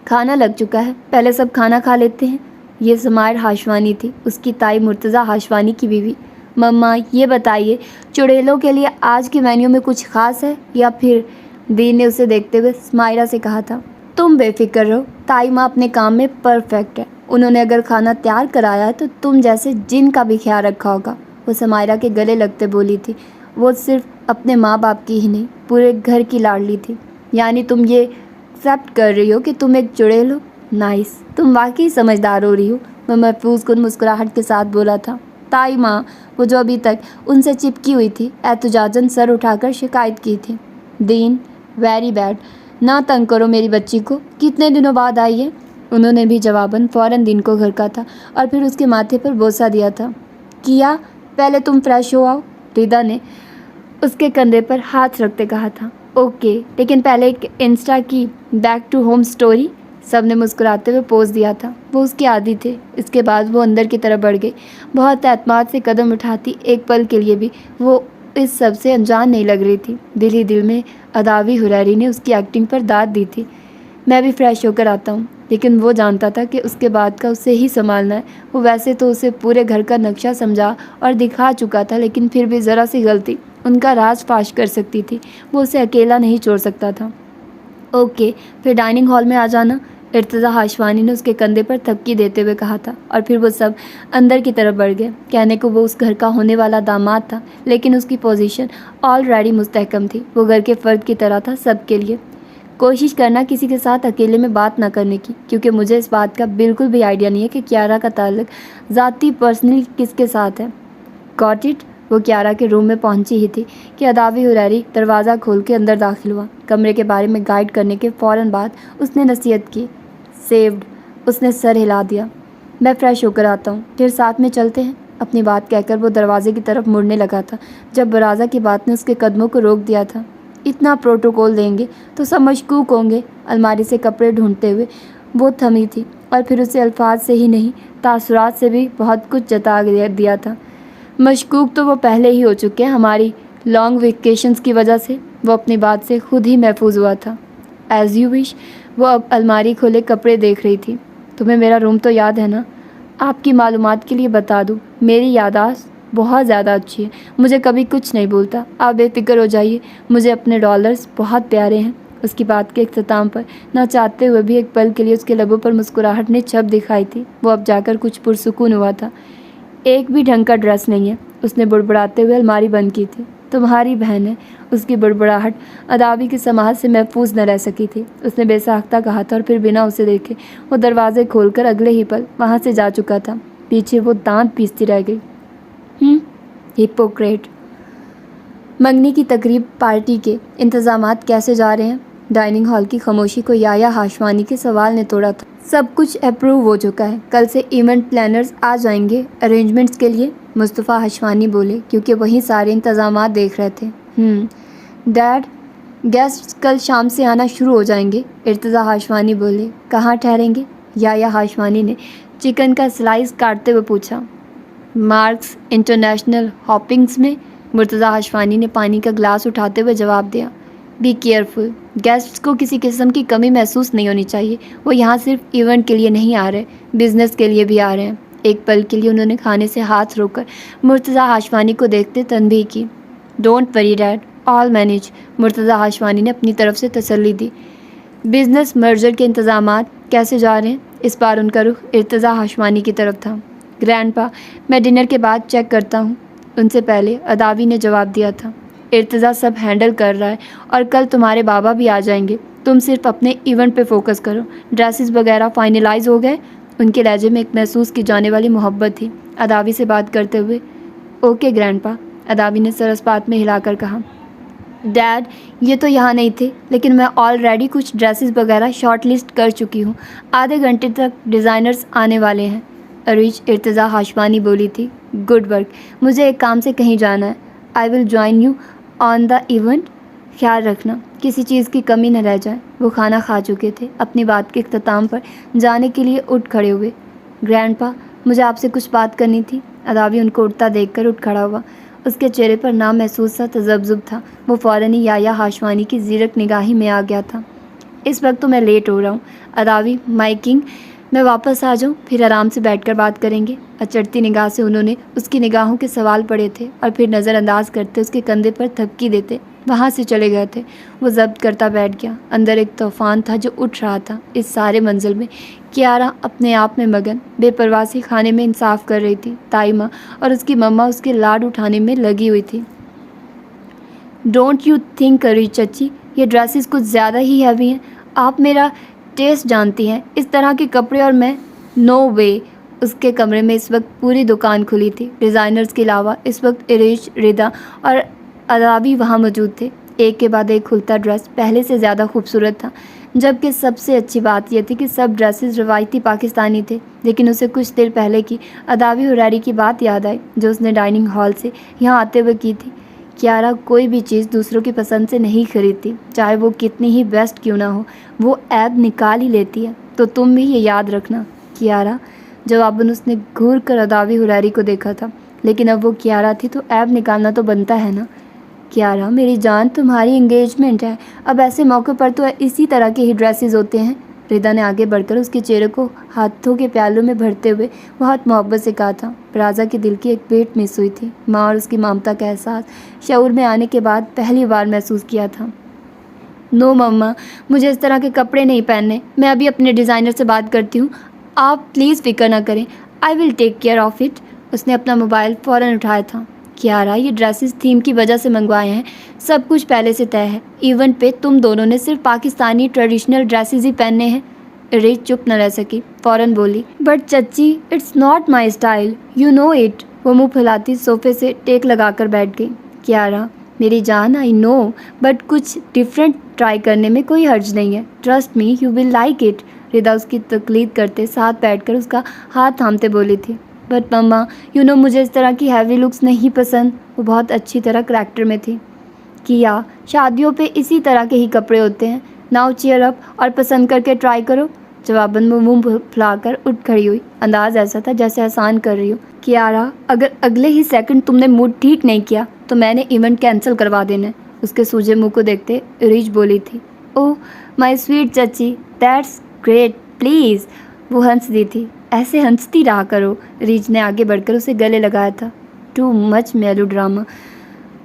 کھانا لگ چکا ہے، پہلے سب کھانا کھا لیتے ہیں۔ یہ سمائر ہاشوانی تھی، اس کی تائی مرتضیٰ ہاشوانی کی بیوی۔ مما یہ بتائیے چڑیلوں کے لیے آج کے مینیو میں کچھ خاص ہے یا پھر؟ دین نے اسے دیکھتے ہوئے سمائرہ سے کہا تھا۔ تم بے فکر رہو، تائی ماں اپنے کام میں پرفیکٹ ہے۔ انہوں نے اگر کھانا تیار کرایا ہے تو تم جیسے جن کا بھی خیال رکھا ہوگا۔ وہ سمائرہ کے گلے لگتے بولی تھی۔ وہ صرف اپنے ماں باپ کی ہی نہیں، پورے گھر کی لاڈلی تھی۔ یعنی تم یہ ایکسیپٹ کر رہی ہو کہ تم ایک چڑیل ہو؟ نائس، تم واقعی سمجھدار ہو رہی ہو، وہ محفوظ کن مسکراہٹ کے ساتھ بولا تھا۔ تائی ماں، وہ جو ابھی تک ان سے چپکی ہوئی تھی، احتجاجاً سر اٹھا کر شکایت کی تھی۔ دین، ویری بیڈ، نہ تنگ کرو میری بچی کو، کتنے دنوں بعد آئی ہے؟ انہوں نے بھی جواباً فوراً دین کو گھرکا تھا اور پھر اس کے ماتھے پر بوسہ دیا تھا۔ کیا پہلے تم فریش ہو آؤ، ریدا نے اس کے کندھے پر ہاتھ رکھتے کہا تھا۔ اوکے، لیکن پہلے ایک انسٹا کی بیک ٹو ہوم سٹوری۔ سب نے مسکراتے ہوئے پوز دیا تھا۔ وہ اس کے عادی تھے۔ اس کے بعد وہ اندر کی طرف بڑھ گئی، بہت اعتماد سے قدم اٹھاتی۔ ایک پل کے لیے بھی وہ اس سب سے انجان نہیں لگ رہی تھی۔ دل ہی دل میں اداوی حریری نے اس کی ایکٹنگ پر داد دی تھی۔ میں بھی فریش ہو کر آتا ہوں، لیکن وہ جانتا تھا کہ اس کے بعد کا اسے ہی سنبھالنا ہے۔ وہ ویسے تو اسے پورے گھر کا نقشہ سمجھا اور دکھا چکا تھا، لیکن پھر بھی ذرا سی غلطی ان کا راز فاش کر سکتی تھی۔ وہ اسے اکیلا نہیں چھوڑ سکتا تھا۔ اوکے، پھر ڈائننگ ہال میں آ جانا، ارتضیٰ ہاشوانی نے اس کے کندھے پر تھپکی دیتے ہوئے کہا تھا، اور پھر وہ سب اندر کی طرف بڑھ گئے۔ کہنے کو وہ اس گھر کا ہونے والا داماد تھا، لیکن اس کی پوزیشن آلریڈی مستحکم تھی۔ وہ گھر کے فرد کی طرح تھا سب کے لیے۔ کوشش کرنا کسی کے ساتھ اکیلے میں بات نہ کرنے کی، کیونکہ مجھے اس بات کا بالکل بھی آئیڈیا نہیں ہے کہ کیارا کا تعلق ذاتی پرسنلی کس کے ساتھ ہے۔ Got it? وہ کیارا کے روم میں پہنچی ہی تھی کہ اداوی حریری دروازہ کھول کے اندر داخل ہوا۔ کمرے کے بارے میں گائیڈ کرنے کے فوراً بعد اس نے نصیحت کی۔ سیوڈ، اس نے سر ہلا دیا۔ میں فریش ہو کر آتا ہوں، پھر ساتھ میں چلتے ہیں۔ اپنی بات کہہ کر وہ دروازے کی طرف مڑنے لگا تھا جب برازہ کی بات نے اس کے قدموں کو روک دیا تھا۔ اتنا پروٹوکول دیں گے تو سب مشکوک ہوں گے۔ الماری سے کپڑے ڈھونڈتے ہوئے وہ تھمی تھی، اور پھر اسے الفاظ سے ہی نہیں تاثرات سے بھی بہت کچھ جتا دیا تھا۔ مشکوک تو وہ پہلے ہی ہو چکے ہیں ہماری لانگ ویکیشنز کی وجہ سے۔ وہ اپنی بات سے خود ہی محفوظ ہوا تھا۔ ایز یو وش، وہ اب الماری کھولے کپڑے دیکھ رہی تھی۔ تمہیں میرا روم تو یاد ہے نا؟ آپ کی معلومات کے لیے بتا دوں، میری یادداشت بہت زیادہ اچھی ہے، مجھے کبھی کچھ نہیں بھولتا۔ آپ بے فکر ہو جائیے، مجھے اپنے ڈالرز بہت پیارے ہیں۔ اس کی بات کے اختتام پر نہ چاہتے ہوئے بھی ایک پل کے لیے اس کے لبوں پر مسکراہٹ نے چھپ دکھائی تھی۔ وہ اب جا کر کچھ پرسکون ہوا تھا۔ ایک بھی ڈھنگ کا ڈریس نہیں ہے، اس نے بڑبڑاتے ہوئے الماری بند کی تھی۔ تمہاری بہن ہے، اس کی بڑبڑاہٹ اداوی کی سماعت سے محفوظ نہ رہ سکی تھی۔ اس نے بے ساختہ کہا تھا، اور پھر بنا اسے دیکھے وہ دروازے کھول کر اگلے ہی پل وہاں سے جا چکا تھا۔ پیچھے وہ دانت پیستی رہ گئی۔ ہپوکریٹ۔ منگنی کی تقریب پارٹی کے انتظامات کیسے جا رہے ہیں؟ ڈائننگ ہال کی خاموشی کو یایا ہاشوانی کے سوال نے توڑا تھا۔ سب کچھ اپروو ہو چکا ہے، کل سے ایونٹ پلانرز آ جائیں گے ارینجمنٹس کے لیے، مصطفیٰ ہاشوانی بولے، کیونکہ وہیں سارے انتظامات دیکھ رہے تھے۔ ڈیڈ، گیسٹ کل شام سے آنا شروع ہو جائیں گے، ارتضیٰ ہاشوانی بولے۔ کہاں ٹھہریں گے؟ یایا ہاشوانی نے چکن کا سلائس کاٹتے ہوئے پوچھا۔ مارکس انٹرنیشنل ہاپنگز میں، مرتضیٰ ہاشوانی نے پانی کا گلاس اٹھاتے ہوئے جواب دیا۔ بی کیئرفل، گیسٹس کو کسی قسم کی کمی محسوس نہیں ہونی چاہیے۔ وہ یہاں صرف ایونٹ کے لیے نہیں آ رہے، بزنس کے لیے بھی آ رہے ہیں۔ ایک پل کے لیے انہوں نے کھانے سے ہاتھ روک کر مرتضیٰ ہاشوانی کو دیکھتے تنبیہ کی۔ Don't worry dad, I'll manage, Murtaza Hashwani نے اپنی طرف سے تسلی دی۔ بزنس مرجر کے انتظامات کیسے جا رہے ہیں؟ اس بار ان کا رخ ارتضیٰ ہاشوانی کی طرف تھا۔ گرینڈ پا، میں ڈنر کے بعد چیک کرتا ہوں، ان سے پہلے اداوی نے جواب دیا تھا۔ ارتضیٰ سب ہینڈل کر رہا ہے، اور کل تمہارے بابا بھی آ جائیں گے۔ تم صرف اپنے ایونٹ پہ فوکس کرو۔ ڈریسز وغیرہ فائنلائز ہو گئے؟ ان کے لہجے میں ایک محسوس کی جانے والی محبت تھی۔ اداوی سے بات کرتے ہوئے، اوکے گرینڈ پا، اداوی نے سر اسپات میں ہلا کر کہا۔ ڈیڈ، یہ تو یہاں نہیں تھے، لیکن میں آلریڈی کچھ ڈریسز وغیرہ شارٹ لسٹ کر چکی ہوں۔ آدھے گھنٹے تک ڈیزائنرز آنے والے ہیں، عروج ارتضیٰ ہاشوانی بولی تھی۔ گڈ ورک، مجھے ایک کام سے کہیں جانا ہے۔ I will join you on the event. خیال رکھنا کسی چیز کی کمی نہ رہ جائے۔ وہ کھانا کھا چکے تھے۔ اپنی بات کے اختتام پر جانے کے لیے اٹھ کھڑے ہوئے۔ گرینڈ پا، مجھے آپ سے کچھ بات کرنی تھی۔ اداوی ان کو اٹھتا دیکھ کر اٹھ کھڑا ہوا۔ اس کے چہرے پر نامحسوس سا تذبذب تھا۔ وہ فوراً ہی یا ہاشوانی کی زیرک نگاہی میں آ گیا تھا۔ اس وقت تو میں لیٹ ہو رہا ہوں اداوی مائکنگ، میں واپس آ جاؤں پھر آرام سے بیٹھ کر بات کریں گے۔ اچڑتی نگاہ سے انہوں نے اس کی نگاہوں کے سوال پڑے تھے اور پھر نظر انداز کرتے اس کے کندھے پر تھپکی دیتے وہاں سے چلے گئے تھے۔ وہ ضبط کرتا بیٹھ گیا۔ اندر ایک طوفان تھا جو اٹھ رہا تھا۔ اس سارے منزل میں کیارا اپنے آپ میں مگن بے پرواہ سے کھانے میں انصاف کر رہی تھی۔ تائی ماں اور اس کی مما اس کے لاڈ اٹھانے میں لگی ہوئی تھی۔ ڈونٹ یو تھنک کری چچی، یہ ڈریسز کچھ زیادہ ہی ہیوی ہیں، آپ میرا ٹیسٹ جانتی ہیں، اس طرح کے کپڑے اور میں نو وے۔ اس کے کمرے میں اس وقت پوری دکان کھلی تھی۔ ڈیزائنرز کے علاوہ اس وقت اریش، ردا اور اداوی وہاں موجود تھے۔ ایک کے بعد ایک کھلتا ڈریس پہلے سے زیادہ خوبصورت تھا، جبکہ سب سے اچھی بات یہ تھی کہ سب ڈریسز روایتی پاکستانی تھے۔ لیکن اسے کچھ دیر پہلے کی اداوی حریری کی بات یاد آئی جو اس نے ڈائننگ ہال سے یہاں آتے ہوئے کی تھی۔ کیارا کوئی بھی چیز دوسروں کی پسند سے نہیں خریدتی، چاہے وہ کتنی ہی بیسٹ کیوں نہ ہو، وہ عیب نکال ہی لیتی ہے۔ تو تم بھی یہ یاد رکھنا کیارا۔ جواباً اس نے گھور کر اداوی حریری کو دیکھا تھا، لیکن اب وہ کیارا تھی تو عیب نکالنا تو بنتا ہے نا۔ کیارا میری جان، تمہاری انگیجمنٹ ہے، اب ایسے موقع پر تو اسی طرح کے ہی ڈریسز ہوتے ہیں۔ ردا نے آگے بڑھ کر اس کے چہرے کو ہاتھوں کے پیالوں میں بھرتے ہوئے بہت محبت سے کہا تھا۔ رازا کے دل کی ایک بیٹ مس ہوئی تھی۔ ماں اور اس کی ممتا کا احساس شعور میں آنے کے بعد پہلی بار محسوس کیا تھا۔ نو مما، مجھے اس طرح کے کپڑے نہیں پہننے، میں ابھی اپنے ڈیزائنر سے بات کرتی ہوں، آپ پلیز فکر نہ کریں، آئی ول ٹیک کیئر آف اٹ۔ اس نے اپنا موبائل فوراً اٹھایا تھا۔ کیارا یہ ڈریسز تھیم کی وجہ سے منگوائے ہیں، سب کچھ پہلے سے طے ہے، ایونٹ پہ تم دونوں نے صرف پاکستانی ٹریڈیشنل ڈریسز ہی پہننے ہیں۔ ریچ چپ نہ رہ سکی، فوراً بولی بٹ چچی it's not my style, you know it. وہ منہ پھیلاتی صوفے سے ٹیک لگا کر بیٹھ گئی۔ کیارا میری جان، آئی نو، بٹ کچھ ڈفرینٹ ٹرائی کرنے میں کوئی حرج نہیں ہے، trust me you will like it. Rida اس کی تقلید کرتے ساتھ بیٹھ کر اس کا ہاتھ تھامتے بولی تھی۔ بٹ مما یو نو مجھے اس طرح کی ہیوی لکس نہیں پسند۔ وہ بہت اچھی طرح کریکٹر میں تھی۔ کیا شادیوں پہ اسی طرح کے ہی کپڑے ہوتے ہیں، ناؤ چیئر اپ اور پسند کر کے ٹرائی کرو۔ جواباً وہ منہ پھلا کر اٹھ کھڑی ہوئی، انداز ایسا تھا جیسے احسان کر رہی ہو۔ کیارا اگر اگلے ہی سیکنڈ تم نے موڈ ٹھیک نہیں کیا تو میں نے ایونٹ کینسل کروا دینا ہے۔ اس کے سوجے منہ کو دیکھتے ریچ بولی تھی۔ اوہ مائی سویٹ چچی، دیٹس گریٹ، پلیز۔ وہ ہنس دی تھی۔ ایسے ہنستی رہا کرو۔ ریچ نے آگے بڑھ کر اسے گلے لگایا تھا۔ Too much میلو drama.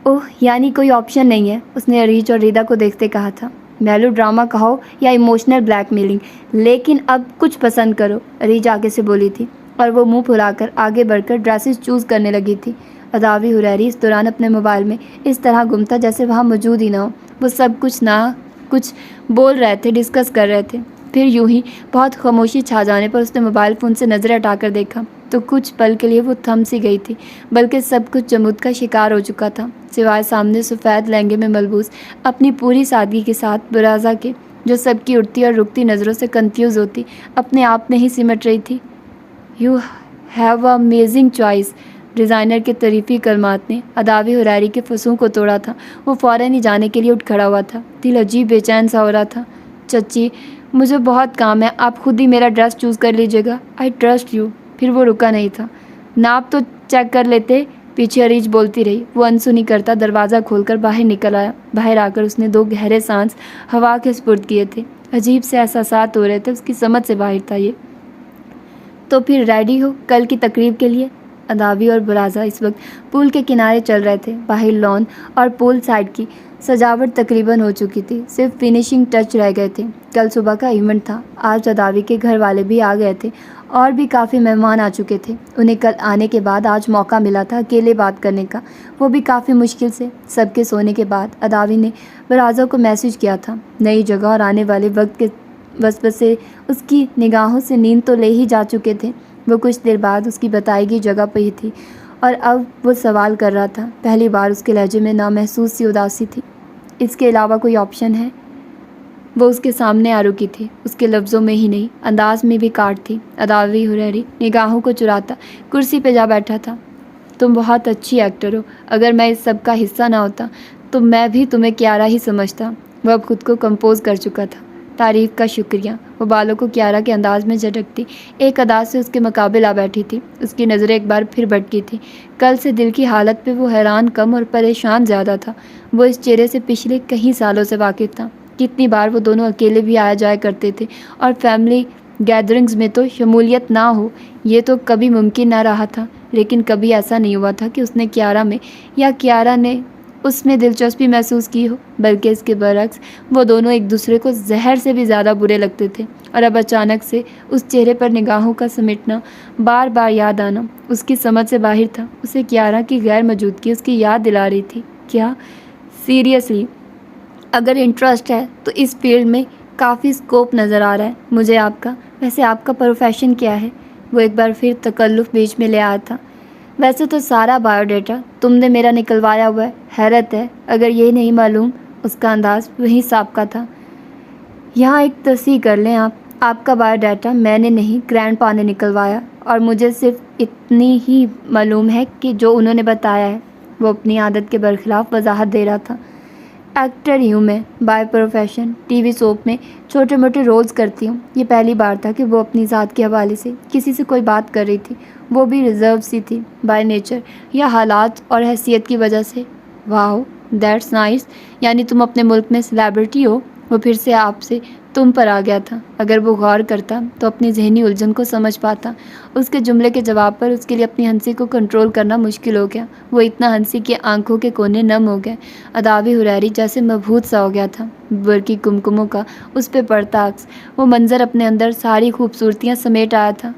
اوہ یعنی کوئی آپشن نہیں ہے، اس نے ریچ اور ریدا کو دیکھتے کہا تھا۔ میلو ڈرامہ کہو یا ایموشنل بلیک میلنگ، لیکن اب کچھ پسند کرو، ریچ آگے سے بولی تھی، اور وہ منہ پھلا کر آگے بڑھ کر ڈریسز چوز کرنے لگی تھی۔ اداوی حریری اس دوران اپنے موبائل میں اس طرح گم تھا جیسے وہاں موجود ہی نہ ہو۔ وہ سب کچھ نہ کچھ بول رہے تھے، ڈسکس کر رہے تھے۔ پھر یوں ہی بہت خاموشی چھا جانے پر اس نے موبائل فون سے نظریں ہٹا کر دیکھا تو کچھ پل کے لیے وہ تھم سی گئی تھی، بلکہ سب کچھ جمود کا شکار ہو چکا تھا، سوائے سامنے سفید لہنگے میں ملبوس اپنی پوری سادگی کے ساتھ برازا کے، جو سب کی اٹھتی اور رکتی نظروں سے کنفیوز ہوتی اپنے آپ میں ہی سمٹ رہی تھی۔ You have a amazing choice. Designer کے تعریفی کلمات نے اداوی حریری کے فسوں کو توڑا تھا۔ وہ فوراً ہی جانے کے لیے اٹھ کھڑا ہوا تھا۔ دل عجیب بے چین سا ہو رہا تھا۔ چچی مجھے بہت کام ہے، آپ خود ہی میرا ڈریس چوز کر لیجیے گا، آئی ٹرسٹ یو۔ پھر وہ رکا نہیں تھا۔ ناپ تو چیک کر لیتے، پیچھے ریچ بولتی رہی۔ وہ انسنی کرتا دروازہ کھول کر باہر نکل آیا۔ باہر آ کر اس نے 2 گہرے سانس ہوا کے سپرد کیے تھے۔ عجیب سے احساسات ہو رہے تھے، اس کی سمجھ سے باہر تھا یہ۔ تو پھر ریڈی ہو کل کی تقریب کے لیے؟ اداوی اور برازا اس وقت پول کے کنارے چل رہے تھے۔ باہر لان اور پول سائڈ کی سجاوٹ تقریباً ہو چکی تھی، صرف فنیشنگ ٹچ رہ گئے تھے۔ کل صبح کا ایونٹ تھا۔ آج اداوی کے گھر والے بھی آ گئے تھے اور بھی کافی مہمان آ چکے تھے۔ انہیں کل آنے کے بعد آج موقع ملا تھا اکیلے بات کرنے کا، وہ بھی کافی مشکل سے۔ سب کے سونے کے بعد اداوی نے برازا کو میسج کیا تھا۔ نئی جگہ اور آنے والے وقت کے وسوسے اس کی نگاہوں سے نیند تو لے ہی جا چکے تھے۔ وہ کچھ دیر بعد اس کی بتائی گئی جگہ پہ ہی تھی اور اب وہ سوال کر رہا تھا۔ پہلی بار اس کے لہجے میں نامحسوس سی اداسی تھی۔ اس کے علاوہ کوئی آپشن ہے؟ وہ اس کے سامنے آ رکی تھی، اس کے لفظوں میں ہی نہیں انداز میں بھی کاٹ تھی۔ اداوی حریری نگاہوں کو چراتا کرسی پہ جا بیٹھا تھا۔ تم بہت اچھی ایکٹر ہو، اگر میں اس سب کا حصہ نہ ہوتا تو میں بھی تمہیں کیارا ہی سمجھتا۔ وہ اب خود کو کمپوز کر چکا تھا۔ تعریف کا شکریہ۔ وہ بالوں کو کیارا کے انداز میں جھٹکتی ایک ادا سے اس کے مقابل آ بیٹھی تھی۔ اس کی نظریں ایک بار پھر بھٹکی تھی۔ کل سے دل کی حالت پہ وہ حیران کم اور پریشان زیادہ تھا۔ وہ اس چہرے سے پچھلے کئی سالوں سے واقف تھا۔ کتنی بار وہ دونوں اکیلے بھی آیا جایا کرتے تھے اور فیملی گیدرنگز میں تو شمولیت نہ ہو یہ تو کبھی ممکن نہ رہا تھا، لیکن کبھی ایسا نہیں ہوا تھا کہ اس نے کیارا میں یا کیارا نے اس میں دلچسپی محسوس کی ہو، بلکہ اس کے برعکس وہ دونوں ایک دوسرے کو زہر سے بھی زیادہ برے لگتے تھے۔ اور اب اچانک سے اس چہرے پر نگاہوں کا سمیٹنا، بار بار یاد آنا اس کی سمجھ سے باہر تھا۔ اسے کیارا کی غیر موجودگی اس کی یاد دلا رہی تھی۔ کیا سیریسلی اگر انٹرسٹ ہے تو اس فیلڈ میں کافی اسکوپ نظر آ رہا ہے مجھے آپ کا۔ ویسے آپ کا پروفیشن کیا ہے؟ وہ ایک بار پھر تکلف بیچ میں لے آیا تھا۔ ویسے تو سارا بایو ڈیٹا تم نے میرا نکلوایا ہوا ہے، حیرت ہے اگر یہ نہیں معلوم۔ اس کا انداز وہی سابقہ تھا۔ یہاں ایک تصحیح کر لیں آپ کا بایو ڈیٹا میں نے نہیں گرینڈ پا نے نکلوایا، اور مجھے صرف اتنی ہی معلوم ہے کہ جو انہوں نے بتایا ہے۔ وہ اپنی عادت کے برخلاف وضاحت دے رہا تھا۔ ایکٹر ہوں میں، by profession TV soap میں چھوٹے موٹے رولز کرتی ہوں۔ یہ پہلی بار تھا کہ وہ اپنی ذات کے حوالے سے کسی سے کوئی بات کر رہی تھی، وہ بھی ریزرو سی تھی، بائی نیچر یا حالات اور حیثیت کی وجہ سے۔ واو دیٹس نائس، یعنی تم اپنے ملک میں سیلیبریٹی ہو۔ وہ پھر سے آپ سے تم پر آ گیا تھا۔ اگر وہ غور کرتا تو اپنی ذہنی الجھن کو سمجھ پاتا۔ اس کے جملے کے جواب پر اس کے لیے اپنی ہنسی کو کنٹرول کرنا مشکل ہو گیا۔ وہ اتنا ہنسی کہ آنکھوں کے کونے نم ہو گئے۔ اداوی حریری جیسے مبہوت سا ہو گیا تھا۔ برقی کمکموں کا اس پہ پڑتا عکس، وہ منظر اپنے اندر ساری خوبصورتیاں سمیٹ آیا تھا۔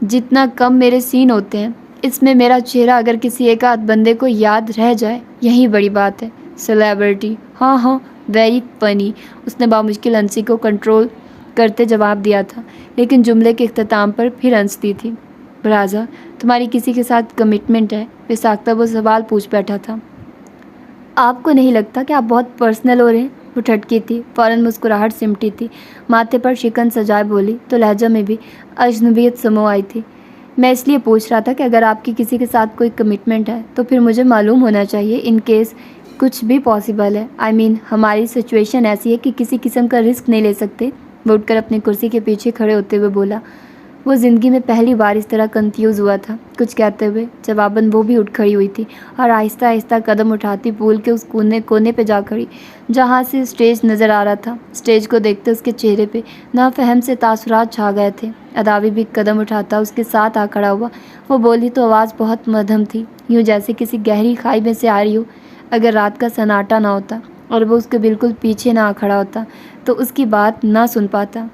جتنا کم میرے سین ہوتے ہیں اس میں میرا چہرہ اگر کسی ایک آدھ بندے کو یاد رہ جائے یہی بڑی بات ہے۔ سیلیبریٹی، ہاں ویری فنی، اس نے بامشکل ہنسی کو کنٹرول کرتے جواب دیا تھا، لیکن جملے کے اختتام پر پھر ہنستی تھی۔ برازا تمہاری کسی کے ساتھ کمٹمنٹ ہے؟ بے ساختہ وہ سوال پوچھ بیٹھا تھا۔ آپ کو نہیں لگتا کہ آپ بہت پرسنل ہو رہے ہیں؟ وہ ٹھٹکی تھی، فوراً مسکراہٹ سمٹی تھی، ماتھے پر شکن سجائے بولی تو لہجہ میں بھی اجنبیت سمو آئی تھی۔ میں اس لیے پوچھ رہا تھا کہ اگر آپ کی کسی کے ساتھ کوئی کمٹمنٹ ہے تو پھر مجھے معلوم ہونا چاہیے ان کیس کچھ بھی پاسبل ہے۔ ہماری سچویشن ایسی ہے کہ کسی قسم کا رسک نہیں لے سکتے۔ وہ اٹھ کر اپنی کرسی کے پیچھے کھڑے ہوتے ہوئے بولا۔ وہ زندگی میں پہلی بار اس طرح کنفیوز ہوا تھا کچھ کہتے ہوئے۔ جواباً وہ بھی اٹھ کھڑی ہوئی تھی اور آہستہ آہستہ قدم اٹھاتی پول کے اس کونے پہ جا کھڑی جہاں سے اسٹیج نظر آ رہا تھا۔ اسٹیج کو دیکھتے اس کے چہرے پہ نافہم سے تاثرات چھا گئے تھے۔ اداوی بھی قدم اٹھاتا اس کے ساتھ آ کھڑا ہوا۔ وہ بولی تو آواز بہت مدھم تھی، یوں جیسے کسی گہری کھائی میں سے آ رہی ہو۔ اگر رات کا سناٹا نہ ہوتا اور وہ اس کے بالکل پیچھے نہ آ کھڑا ہوتا تو اس کی بات نہ سن پاتا۔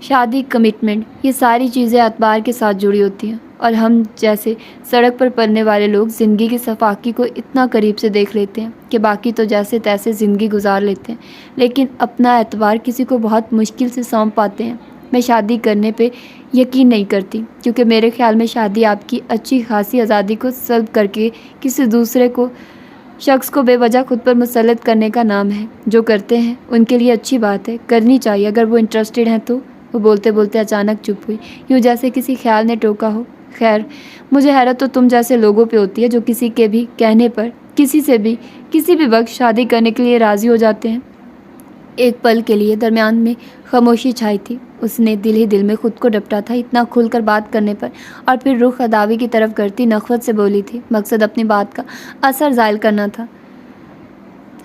شادی، کمٹمنٹ، یہ ساری چیزیں اعتبار کے ساتھ جڑی ہوتی ہیں، اور ہم جیسے سڑک پر پلنے والے لوگ زندگی کی صفاقی کو اتنا قریب سے دیکھ لیتے ہیں کہ باقی تو جیسے تیسے زندگی گزار لیتے ہیں، لیکن اپنا اعتبار کسی کو بہت مشکل سے سونپ پاتے ہیں۔ میں شادی کرنے پہ یقین نہیں کرتی، کیونکہ میرے خیال میں شادی آپ کی اچھی خاصی آزادی کو سلب کر کے کسی دوسرے شخص کو بے وجہ خود پر مسلط کرنے کا نام ہے۔ جو کرتے ہیں ان کے لیے اچھی بات ہے، کرنی چاہیے اگر وہ انٹرسٹڈ ہیں تو۔ وہ بولتے بولتے اچانک چپ ہوئی، یوں جیسے کسی خیال نے ٹوکا ہو۔ خیر، مجھے حیرت تو تم جیسے لوگوں پہ ہوتی ہے جو کسی کے بھی کہنے پر کسی سے بھی کسی بھی وقت شادی کرنے کے لیے راضی ہو جاتے ہیں۔ ایک پل کے لیے درمیان میں خاموشی چھائی تھی۔ اس نے دل ہی دل میں خود کو ڈپٹا تھا اتنا کھل کر بات کرنے پر، اور پھر رخ اداوی کی طرف کرتی نخوت سے بولی تھی۔ مقصد اپنی بات کا اثر زائل کرنا تھا۔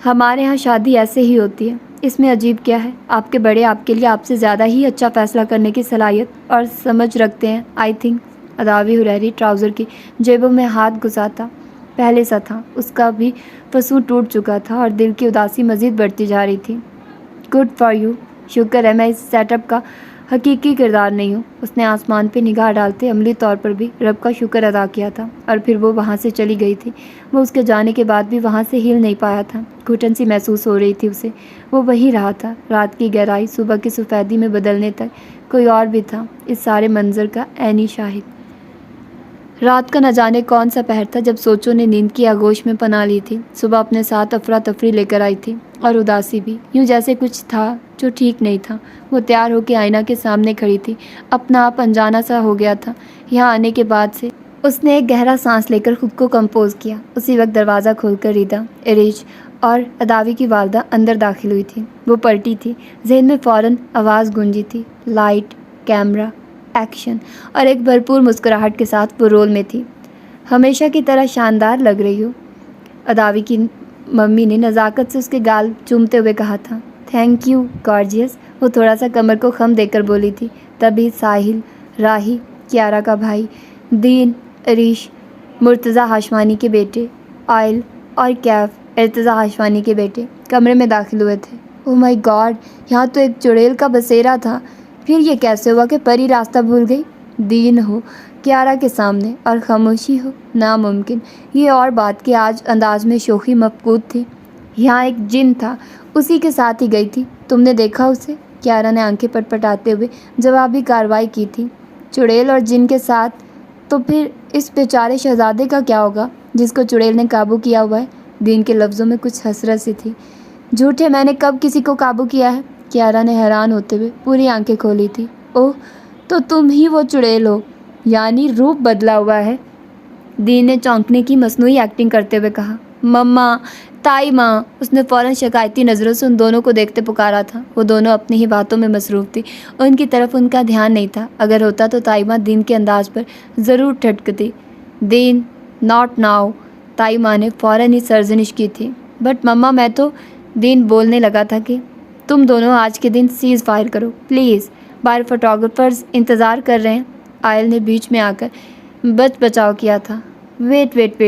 ہمارے ہاں شادی ایسے ہی ہوتی ہے، اس میں عجیب کیا ہے؟ آپ کے بڑے آپ کے لیے آپ سے زیادہ ہی اچھا فیصلہ کرنے کی صلاحیت اور سمجھ رکھتے ہیں، آئی تھنک۔ اداوی حریری ٹراؤزر کی جیبوں میں ہاتھ گھساتا پہلے سا تھا۔ اس کا بھی فسوں ٹوٹ چکا تھا اور دل کی اداسی مزید بڑھتی جا رہی تھی۔ گڈ فار یو، شکر ہے میں اس سیٹ اپ کا حقیقی کردار نہیں ہوں۔ اس نے آسمان پہ نگاہ ڈالتے عملی طور پر بھی رب کا شکر ادا کیا تھا، اور پھر وہ وہاں سے چلی گئی تھی۔ وہ اس کے جانے کے بعد بھی وہاں سے ہل نہیں پایا تھا، گھٹن سی محسوس ہو رہی تھی اسے۔ وہ وہیں رہا تھا، رات کی گہرائی صبح کی سفیدی میں بدلنے تک۔ کوئی اور بھی تھا اس سارے منظر کا عینی شاہد۔ رات کا نہ جانے کون سا پہر تھا جب سوچوں نے نیند کی آغوش میں پناہ لی تھی۔ صبح اپنے ساتھ افراتفری لے کر آئی تھی، اور اداسی بھی، یوں جیسے کچھ تھا جو ٹھیک نہیں تھا۔ وہ تیار ہو کے آئینہ کے سامنے کھڑی تھی، اپنا آپ انجانا سا ہو گیا تھا یہاں آنے کے بعد سے۔ اس نے ایک گہرا سانس لے کر خود کو کمپوز کیا۔ اسی وقت دروازہ کھول کر ریدا ایرج اور اداوی کی والدہ اندر داخل ہوئی تھی۔ وہ پلٹی تھی، ذہن میں فوراً آواز گونجی تھی، لائٹ، کیمرہ، ایکشن، اور ایک بھرپور مسکراہٹ کے ساتھ وہ رول میں تھی۔ ہمیشہ کی طرح شاندار لگ رہی ہو، اداوی کی ممی نے نزاکت سے اس کے گال چومتے ہوئے کہا تھا۔ تھینک یو گارجیس، وہ تھوڑا سا کمر کو خم دے کر بولی تھی۔ تبھی ساحل، راہی، کیارا کا بھائی، دین، عریش، مرتضیٰ ہاشمانی کے بیٹے، آئل اور کیف، ارتضیٰ ہاشمانی کے بیٹے کمرے میں داخل ہوئے تھے۔ او مائی گاڈ، یہاں تو ایک چڑیل کا بسیرا تھا، پھر یہ کیسے ہوا کہ پری راستہ بھول گئی؟ دین ہو کیارا کے سامنے اور خاموشی ہو، ناممکن۔ یہ اور بات کہ آج انداز میں شوخی مفقود تھی۔ یہاں ایک جن تھا، اسی کے ساتھ ہی گئی تھی، تم نے دیکھا اسے؟ کیارا نے آنکھیں پٹپٹاتے ہوئے جوابی کارروائی کی تھی۔ چڑیل اور جن کے ساتھ، تو پھر اس بیچارے شہزادے کا کیا ہوگا جس کو چڑیل نے قابو کیا ہوا ہے؟ دین کے لفظوں میں کچھ حسرت سی تھی۔ جھوٹے، میں نے کب کسی کو قابو کیا ہے؟ کیارا نے حیران ہوتے ہوئے پوری آنکھیں کھولی تھی۔ اوہ، تو تم ہی وہ چڑیل ہو، یعنی روپ بدلا ہوا ہے؟ دین نے چونکنے کی مصنوعی ایکٹنگ کرتے ہوئے کہا۔ مما، تائی ماں، اس نے فوراً شکایتی نظروں سے ان دونوں کو دیکھتے پکارا تھا۔ وہ دونوں اپنی ہی باتوں میں مصروف تھی، ان کی طرف ان کا دھیان نہیں تھا۔ اگر ہوتا تو تائی ماں دین کے انداز پر ضرور ٹھٹکتی۔ دین، ناٹ ناؤ، تائی ماں نے فوراً ہی سرزنش کی تھی۔ بٹ مما، میں تو، دین بولنے لگا تھا کہ تم دونوں آج کے دن سیز فائر کرو پلیز، باہر فوٹوگرافرز انتظار کر رہے ہیں۔ آئل نے بیچ میں آ کر بچاؤ کیا تھا۔ ویٹ،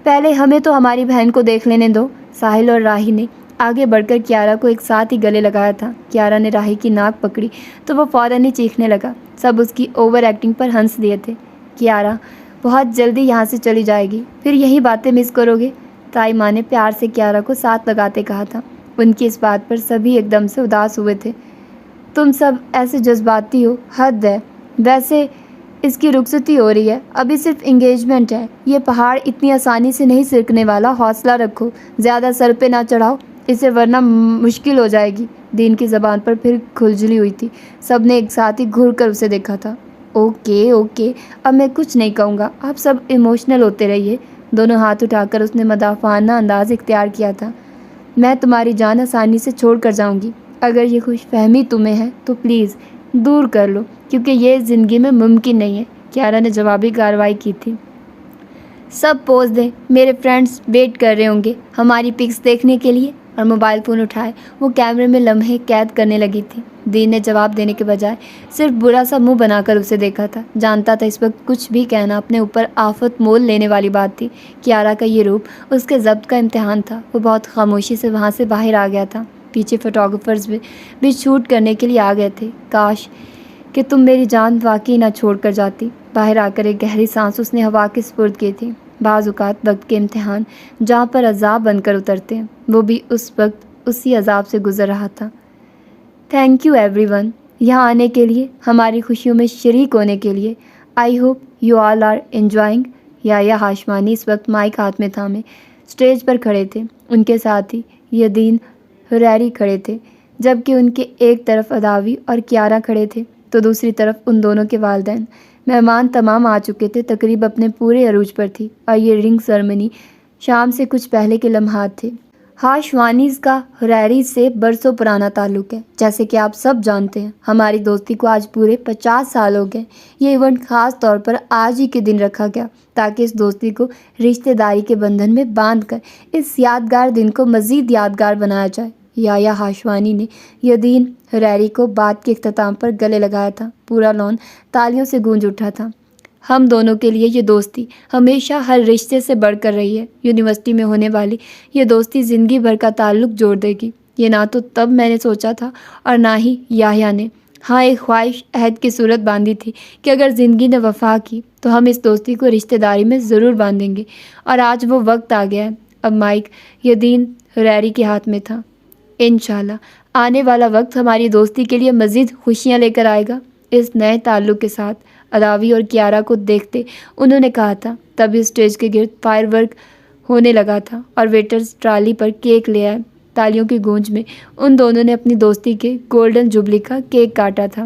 پہلے ہمیں تو ہماری بہن کو دیکھ لینے دو۔ ساحل اور راہی نے آگے بڑھ کر کیارا کو ایک ساتھ ہی گلے لگایا تھا۔ کیارا نے راہی کی ناک پکڑی تو وہ فوراً ہی چیخنے لگا۔ سب اس کی اوور ایکٹنگ پر ہنس دیے تھے۔ کیارا بہت جلدی یہاں سے چلی جائے گی، پھر یہی باتیں مس کرو گے، تائی ماں نے پیار سے کیارا کو ساتھ لگاتے کہا تھا۔ ان کی اس بات پر سبھی ایک دم سے اداس ہوئے تھے۔ تم سب ایسے جذباتی ہو، حد ہے۔ ویسے اس کی رخصتی ہو رہی ہے، ابھی صرف انگیجمنٹ ہے، یہ پہاڑ اتنی آسانی سے نہیں سرکنے والا، حوصلہ رکھو، زیادہ سر پہ نہ چڑھاؤ اسے ورنہ مشکل ہو جائے گی۔ دین کی زبان پر پھر کھلجلی ہوئی تھی۔ سب نے ایک ساتھ ہی گھور کر اسے دیکھا تھا۔ اوکے، اب میں کچھ نہیں کہوں گا، آپ سب ایموشنل ہوتے رہیے۔ دونوں ہاتھ اٹھا کر اس نے مدافعانہ انداز اختیار کیا تھا۔ میں تمہاری جان آسانی سے چھوڑ کر جاؤں گی، اگر یہ خوش فہمی تمہیں ہے تو پلیز دور کر لو، کیونکہ یہ زندگی میں ممکن نہیں ہے۔ کیارا نے جوابی کارروائی کی تھی۔ سب پوز دیں، میرے فرینڈز ویٹ کر رہے ہوں گے ہماری پکس دیکھنے کے لیے۔ اور موبائل فون اٹھائے وہ کیمرے میں لمحے قید کرنے لگی تھی۔ دین نے جواب دینے کے بجائے صرف برا سا منہ بنا کر اسے دیکھا تھا۔ جانتا تھا اس وقت کچھ بھی کہنا اپنے اوپر آفت مول لینے والی بات تھی۔ کیارا کا یہ روپ اس کے ضبط کا امتحان تھا۔ وہ بہت خاموشی سے وہاں سے باہر آ گیا تھا۔ پیچھے فوٹوگرافرز بھی شوٹ کرنے کے لیے آ گئے تھے۔ کاش کہ تم میری جان واقعی نہ چھوڑ کر جاتی۔ باہر آ کر ایک گہری سانس اس نے ہوا کے سپرد کی تھی۔ بعض اوقات وقت کے امتحان جہاں پر عذاب بن کر اترتے ہیں، وہ بھی اس وقت اسی عذاب سے گزر رہا تھا۔ تھینک یو ایوری ون، یہاں آنے کے لیے، ہماری خوشیوں میں شریک ہونے کے لیے۔ I hope you all are enjoying. یا ہاشمانی اس وقت مائک ہاتھ میں تھامے اسٹیج پر کھڑے تھے۔ ان کے ساتھ ہی یدین حریری کھڑے تھے، جبکہ ان کے ایک طرف اداوی اور کیارا کھڑے تھے تو دوسری طرف ان دونوں کے والدین۔ مہمان تمام آ چکے تھے، تقریب اپنے پورے عروج پر تھی، اور یہ رنگ سرمنی شام سے کچھ پہلے کے لمحات تھے۔ ہاشوانیز کا حریری سے برسوں پرانا تعلق ہے، جیسے کہ آپ سب جانتے ہیں۔ ہماری دوستی کو آج پورے 50 سال ہو گئے۔ یہ ایونٹ خاص طور پر آج ہی کے دن رکھا گیا تاکہ اس دوستی کو رشتہ داری کے بندھن میں باندھ کر اس یادگار دن کو مزید یادگار بنایا جائے۔ یا ہاشوانی نے یدین حریری کو بات کے اختتام پر گلے لگایا تھا۔ پورا لان تالیوں سے گونج اٹھا تھا۔ ہم دونوں کے لیے یہ دوستی ہمیشہ ہر رشتے سے بڑھ کر رہی ہے۔ یونیورسٹی میں ہونے والی یہ دوستی زندگی بھر کا تعلق جوڑ دے گی۔ یہ نہ تو تب میں نے سوچا تھا اور نہ ہی یحییٰ نے۔ ہاں، ایک خواہش عہد کی صورت باندھی تھی کہ اگر زندگی نے وفا کی تو ہم اس دوستی کو رشتہ داری میں ضرور باندھیں گے، اور آج وہ وقت آ گیا ہے۔ اب مائک یدین حریری کے ہاتھ میں تھا۔ انشاءاللہ آنے والا وقت ہماری دوستی کے لیے مزید خوشیاں لے کر آئے گا۔ اس نئے تعلق کے ساتھ اداوی اور کیارا کو دیکھتے انہوں نے کہا تھا۔ تبھی اسٹیج کے گرد فائر ورک ہونے لگا تھا اور ویٹرز ٹرالی پر کیک لے آئے۔ تالیوں کی گونج میں ان دونوں نے اپنی دوستی کے گولڈن جوبلی کا کیک کاٹا تھا۔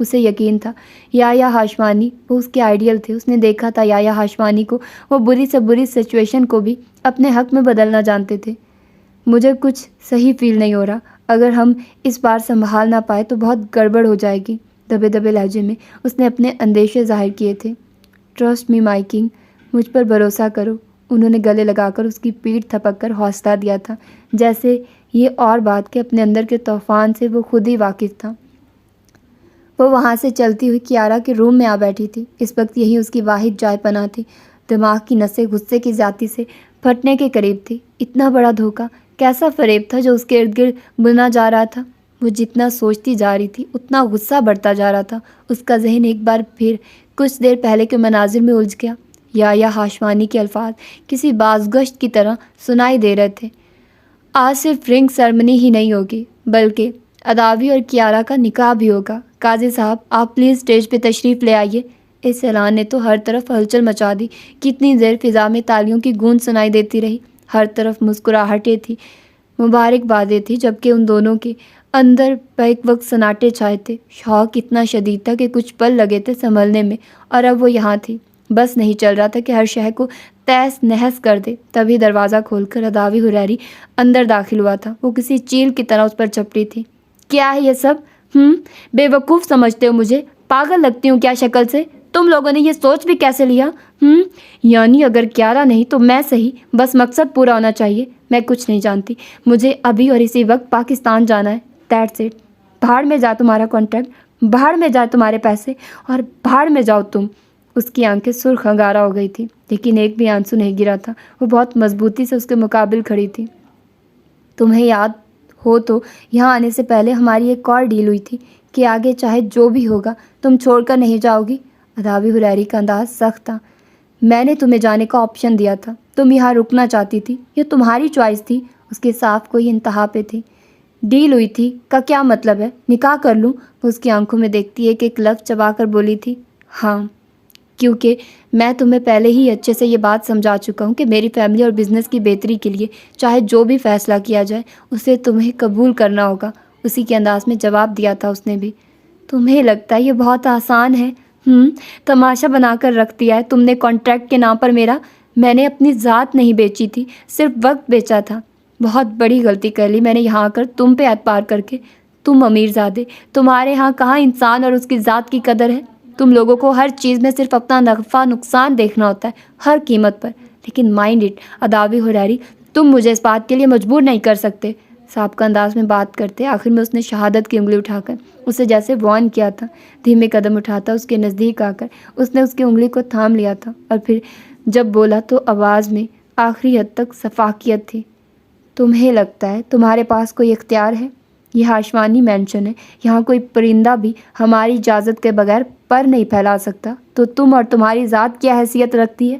اسے یقین تھا یحییٰ ہاشمانی وہ اس کے آئیڈیل تھے. اس نے دیکھا تھا یحییٰ ہاشمانی کو وہ بری سے بری سچویشن کو بھی اپنے حق میں بدلنا جانتے تھے. مجھے کچھ صحیح فیل نہیں ہو رہا. اگر ہم اس بار سنبھال نہ پائے تو بہت گڑبڑ ہو جائے گی. دبے دبے لہجے میں اس نے اپنے اندیشے ظاہر کیے تھے. ٹرسٹ می مائی کنگ، مجھ پر بھروسہ کرو. انہوں نے گلے لگا کر اس کی پیٹھ تھپک کر حوصلہ دیا تھا، جیسے یہ اور بات کہ اپنے اندر کے طوفان سے وہ خود ہی واقف تھا. وہ وہاں سے چلتی ہوئی کیارا کے روم میں آ بیٹھی تھی. اس وقت یہی اس کی واحد جائے پناہ تھی. دماغ کی نسیں غصے کی زیادتی سے پھٹنے کے قریب تھی. اتنا بڑا دھوکہ، کیسا فریب تھا جو اس کے ارد گرد بنا جا رہا تھا. وہ جتنا سوچتی جا رہی تھی اتنا غصہ بڑھتا جا رہا تھا. اس کا ذہن ایک بار پھر کچھ دیر پہلے کے مناظر میں الجھ گیا. یحییٰ ہاشمانی کے الفاظ کسی بازگشت کی طرح سنائی دے رہے تھے. آج صرف رنگ سرمنی ہی نہیں ہوگی بلکہ اداوی اور کیارا کا نکاح بھی ہوگا. قاضی صاحب آپ پلیز اسٹیج پہ تشریف لے آئیے. اس اعلان نے تو ہر طرف ہلچل مچا دی. کتنی دیر فضا میں تالیوں کی گونج سنائی دیتی رہی. ہر طرف مسکراہٹیں تھیں، مبارکبادیں تھیں، جبکہ ان دونوں کے اندر بیک وقت سناٹے چھائے تھے. شوق اتنا شدید تھا کہ کچھ پل لگے تھے سنبھلنے میں، اور اب وہ یہاں تھی. بس نہیں چل رہا تھا کہ ہر شے کو تہس نہس کر دے. تبھی دروازہ کھول کر اداوی حریری اندر داخل ہوا تھا. وہ کسی چیل کی طرح اس پر چپٹی تھی. کیا ہے یہ سب؟ بے وقوف سمجھتے ہو مجھے؟ پاگل لگتی ہوں کیا شکل سے؟ تم لوگوں نے یہ سوچ بھی کیسے لیا؟ یعنی اگر کیارا نہیں تو میں صحیح، بس مقصد پورا ہونا چاہیے. میں کچھ نہیں جانتی. مجھے ابھی اور اسی وقت پاکستان جانا ہے. That's it. بھاڑ میں جا تمہارا کانٹریکٹ، بھاڑ میں جائے تمہارے پیسے، اور بھاڑ میں جاؤ تم. اس کی آنکھیں سرخ انگارہ ہو گئی تھی، لیکن ایک بھی آنسو نہیں گرا تھا. وہ بہت مضبوطی سے اس کے مقابل کھڑی تھی. تمہیں یاد ہو تو یہاں آنے سے پہلے ہماری ایک اور ڈیل ہوئی تھی کہ آگے چاہے جو بھی ہوگا تم چھوڑ کر نہیں جاؤ گی. اداوی حریری کا انداز سخت تھا. میں نے تمہیں جانے کا آپشن دیا تھا. تم یہاں رکنا چاہتی تھی، یہ تمہاری چوائس تھی. اس کے صاف کوئی انتہا پہ تھی. ڈیل ہوئی تھی کا کیا مطلب ہے؟ نکاح کر لوں؟ وہ اس کی آنکھوں میں دیکھتی ایک ایک لفظ چبا کر بولی تھی. ہاں، کیونکہ میں تمہیں پہلے ہی اچھے سے یہ بات سمجھا چکا ہوں کہ میری فیملی اور بزنس کی بہتری کے لیے چاہے جو بھی فیصلہ کیا جائے اسے تمہیں قبول کرنا ہوگا. اسی کے انداز میں جواب دیا تھا اس نے بھی. تمہیں لگتا ہے یہ بہت آسان ہے؟ تماشا بنا کر رکھ دیا ہے تم نے کانٹریکٹ کے نام پر میرا. میں نے اپنی ذات نہیں بیچی تھی، صرف وقت بیچا تھا. بہت بڑی غلطی کر لی میں نے یہاں آ کر تم پہ اعتبار کر کے. تم امیر زادے، تمہارے ہاں کہاں انسان اور اس کی ذات کی قدر ہے. تم لوگوں کو ہر چیز میں صرف اپنا نفع نقصان دیکھنا ہوتا ہے، ہر قیمت پر. لیکن مائنڈ اٹ اداوی حریری، تم مجھے اس بات کے لیے مجبور نہیں کر سکتے. سابقہ انداز میں بات کرتے آخر میں اس نے شہادت کی انگلی اٹھا کر اسے جیسے وارن کیا تھا. دھیمے قدم اٹھاتا اس کے نزدیک آ کر اس نے اس کی انگلی کو تھام لیا تھا، اور پھر جب بولا تو آواز میں آخری حد تک شفافیت تھی. تمہیں لگتا ہے تمہارے پاس کوئی اختیار ہے؟ یہ ہاشمانی مینشن ہے، یہاں کوئی پرندہ بھی ہماری اجازت کے بغیر پر نہیں پھیلا سکتا. تو تم اور تمہاری ذات کیا حیثیت رکھتی ہے؟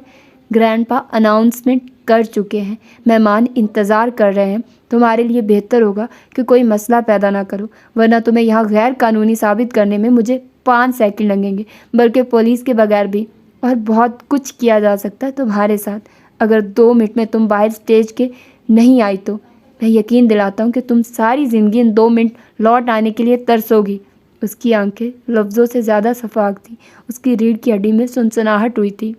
گرینڈ پا اناؤنسمنٹ کر چکے ہیں، مہمان انتظار کر رہے ہیں. تمہارے لیے بہتر ہوگا کہ کوئی مسئلہ پیدا نہ کرو، ورنہ تمہیں یہاں غیر قانونی ثابت کرنے میں مجھے 5 سیکنڈ لگیں گے، بلکہ پولیس کے بغیر بھی. اور بہت کچھ کیا جا سکتا ہے تمہارے ساتھ. اگر 2 منٹ میں تم باہر اسٹیج کے نہیں آئی تو میں یقین دلاتا ہوں کہ تم ساری زندگی ان 2 منٹ لوٹ آنے کے لیے ترسو گی. اس کی آنکھیں لفظوں سے زیادہ شفاف تھیں. اس کی ریڑھ کی ہڈی میں سنسناہٹ ہوئی تھی.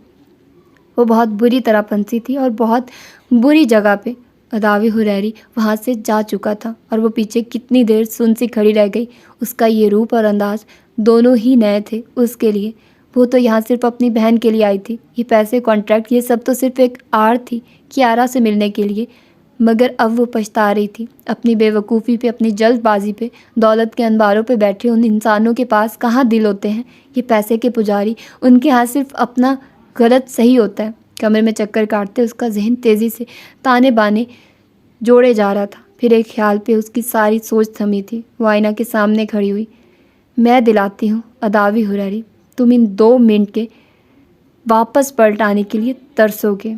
وہ بہت بری طرح پھنسی تھی اور بہت بری جگہ پہ. اداوی حریری وہاں سے جا چکا تھا اور وہ پیچھے کتنی دیر سن سی کھڑی رہ گئی. اس کا یہ روپ اور انداز دونوں ہی نئے تھے اس کے لیے. وہ تو یہاں صرف اپنی بہن کے لیے آئی تھی. یہ پیسے، کانٹریکٹ، یہ سب تو صرف ایک آڑ تھی کیارا سے ملنے کے لیے. مگر اب وہ پچھتا رہی تھی اپنی بے وقوفی پہ، اپنی جلد بازی پہ. دولت کے انباروں پہ بیٹھے ان انسانوں کے پاس کہاں دل ہوتے ہیں؟ یہ پیسے کے پجاری، ان کے ہاں صرف اپنا غلط صحیح ہوتا ہے. کمرے میں چکر کاٹتے اس کا ذہن تیزی سے تانے بانے جوڑے جا رہا تھا. پھر ایک خیال پہ اس کی ساری سوچ تھمی تھی. وہ آئینہ کے سامنے کھڑی ہوئی. میں دلاتی ہوں اداوی حریری، تم ان 2 منٹ کے واپس پلٹ آنے کے لیے ترسو گے.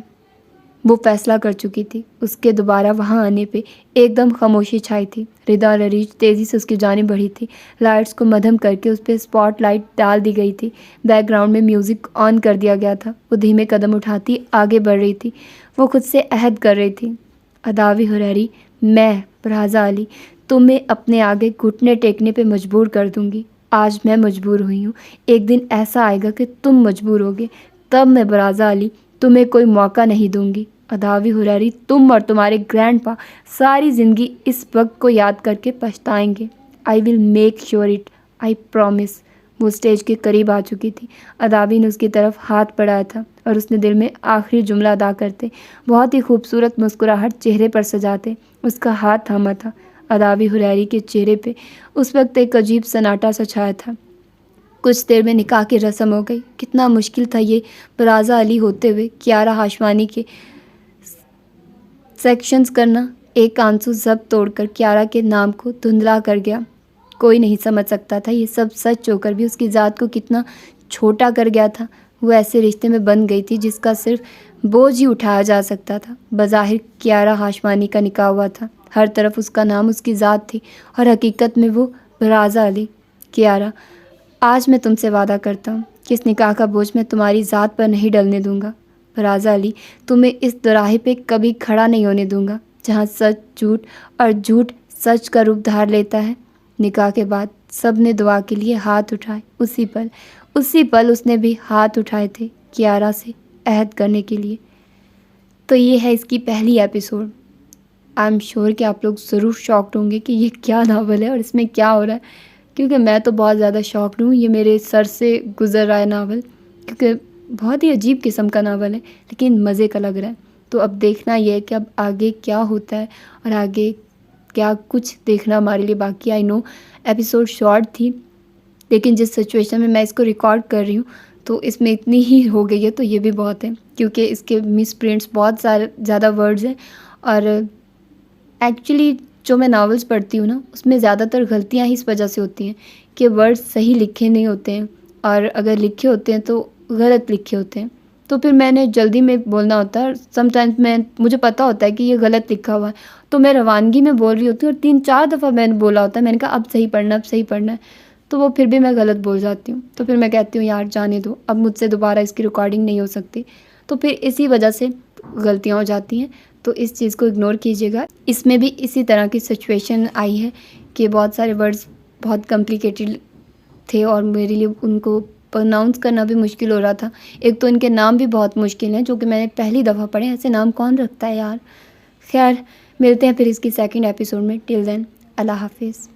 وہ فیصلہ کر چکی تھی. اس کے دوبارہ وہاں آنے پہ ایک دم خاموشی چھائی تھی. ردا لریج تیزی سے اس کی جانب بڑھی تھی. لائٹس کو مدھم کر کے اس پہ اسپاٹ لائٹ ڈال دی گئی تھی. بیک گراؤنڈ میں میوزک آن کر دیا گیا تھا. وہ دھیمے قدم اٹھاتی آگے بڑھ رہی تھی. وہ خود سے عہد کر رہی تھی. اداوی حریری، میں رازا علی تمہیں اپنے آگے گھٹنے ٹیکنے پہ مجبور کر دوں گی. آج میں مجبور ہوئی ہوں، ایک دن ایسا آئے گا کہ تم مجبور ہوگے، تب میں برازا علی تمہیں کوئی موقع نہیں دوں گی۔ اداوی حریری، تم اور تمہارے گرینڈ پا ساری زندگی اس وقت کو یاد کر کے پچھتائیں گے۔ I will make sure it, I promise. وہ اسٹیج کے قریب آ چکی تھی۔ اداوی نے اس کی طرف ہاتھ بڑھایا تھا اور اس نے دل میں آخری جملہ ادا کرتے بہت ہی خوبصورت مسکراہٹ چہرے پر سجاتے اس کا ہاتھ تھاما تھا۔ اداوی حریری کے چہرے پہ اس وقت ایک عجیب سناٹا سا چھایا تھا۔ کچھ دیر میں نکاح کی رسم ہو گئی۔ کتنا مشکل تھا یہ برازا علی ہوتے ہوئے کیارا ہاشمانی کے سیکشنز کرنا۔ ایک آنسو ضبط توڑ کر کیارا کے نام کو دھندلا کر گیا۔ کوئی نہیں سمجھ سکتا تھا یہ سب سچ ہو کر بھی اس کی ذات کو کتنا چھوٹا کر گیا تھا۔ وہ ایسے رشتے میں بن گئی تھی جس کا صرف بوجھ ہی اٹھایا جا سکتا تھا۔ بظاہر کیارا ہاشمانی کا نکاح ہوا تھا، ہر طرف اس کا نام، اس کی ذات تھی، اور حقیقت میں وہ برازا علی۔ کیارا، آج میں تم سے وعدہ کرتا ہوں کہ اس نکاح کا بوجھ میں تمہاری ذات پر نہیں ڈلنے دوں گا۔ برازا علی، تمہیں اس دوراہے پہ کبھی کھڑا نہیں ہونے دوں گا جہاں سچ جھوٹ اور جھوٹ سچ کا روپ دھار لیتا ہے۔ نکاح کے بعد سب نے دعا کے لیے ہاتھ اٹھائے۔ اسی پل اس نے بھی ہاتھ اٹھائے تھے کیارا سے عہد کرنے کے لیے۔ تو یہ ہے اس کی پہلی ایپیسوڈ۔ آئی ایم شیور کہ آپ لوگ ضرور شاکڈ ہوں گے کہ یہ کیا ناول ہے اور اس میں کیا ہو رہا ہے، کیونکہ میں تو بہت زیادہ شاکڈ ہوں۔ یہ میرے سر سے گزر رہا ہے ناول، کیونکہ بہت ہی عجیب قسم کا ناول ہے لیکن مزے کا لگ رہا ہے۔ تو اب دیکھنا یہ ہے کہ اب آگے کیا ہوتا ہے اور آگے کیا کچھ دیکھنا ہمارے لیے باقی۔ آئی نو ایپیسوڈ شارٹ تھی، لیکن جس سچویشن میں میں اس کو ریکارڈ کر رہی ہوں تو اس میں اتنی ہی ہو گئی ہے، تو یہ بھی بہت ہے، کیونکہ اس کے مس پرنٹس بہت زیادہ ورڈز ہیں۔ اور ایکچولی جو میں ناولز پڑھتی ہوں نا، اس میں زیادہ تر غلطیاں ہی اس وجہ سے ہوتی ہیں کہ ورڈز صحیح لکھے نہیں ہوتے ہیں، اور اگر لکھے ہوتے ہیں تو غلط لکھے ہوتے ہیں۔ تو پھر میں نے جلدی میں بولنا ہوتا ہے، اور سم ٹائمز مجھے پتہ ہوتا ہے کہ یہ غلط لکھا ہوا ہے، تو میں روانگی میں بول رہی ہوتی ہوں، اور 3-4 دفعہ میں نے بولا ہوتا ہے، میں نے کہا اب صحیح پڑھنا ہے، تو وہ پھر بھی میں غلط بول جاتی ہوں۔ تو پھر میں کہتی ہوں یار جانے دو، اب مجھ سے دوبارہ اس کی ریکارڈنگ نہیں ہو سکتی، تو پھر اسی وجہ سے غلطیاں ہو جاتی ہیں۔ تو اس چیز کو اگنور کیجیے گا۔ اس میں بھی اسی طرح کی سچویشن آئی ہے کہ بہت سارے ورڈز بہت کمپلیکیٹڈ تھے اور میرے لیے ان کو پروناؤنس کرنا بھی مشکل ہو رہا تھا۔ ایک تو ان کے نام بھی بہت مشکل ہیں جو کہ میں نے پہلی دفعہ پڑھے، ایسے نام کون رکھتا ہے یار۔ خیر، ملتے ہیں پھر اس کی سیکنڈ ایپیسوڈ میں۔ ٹل دین، اللہ حافظ۔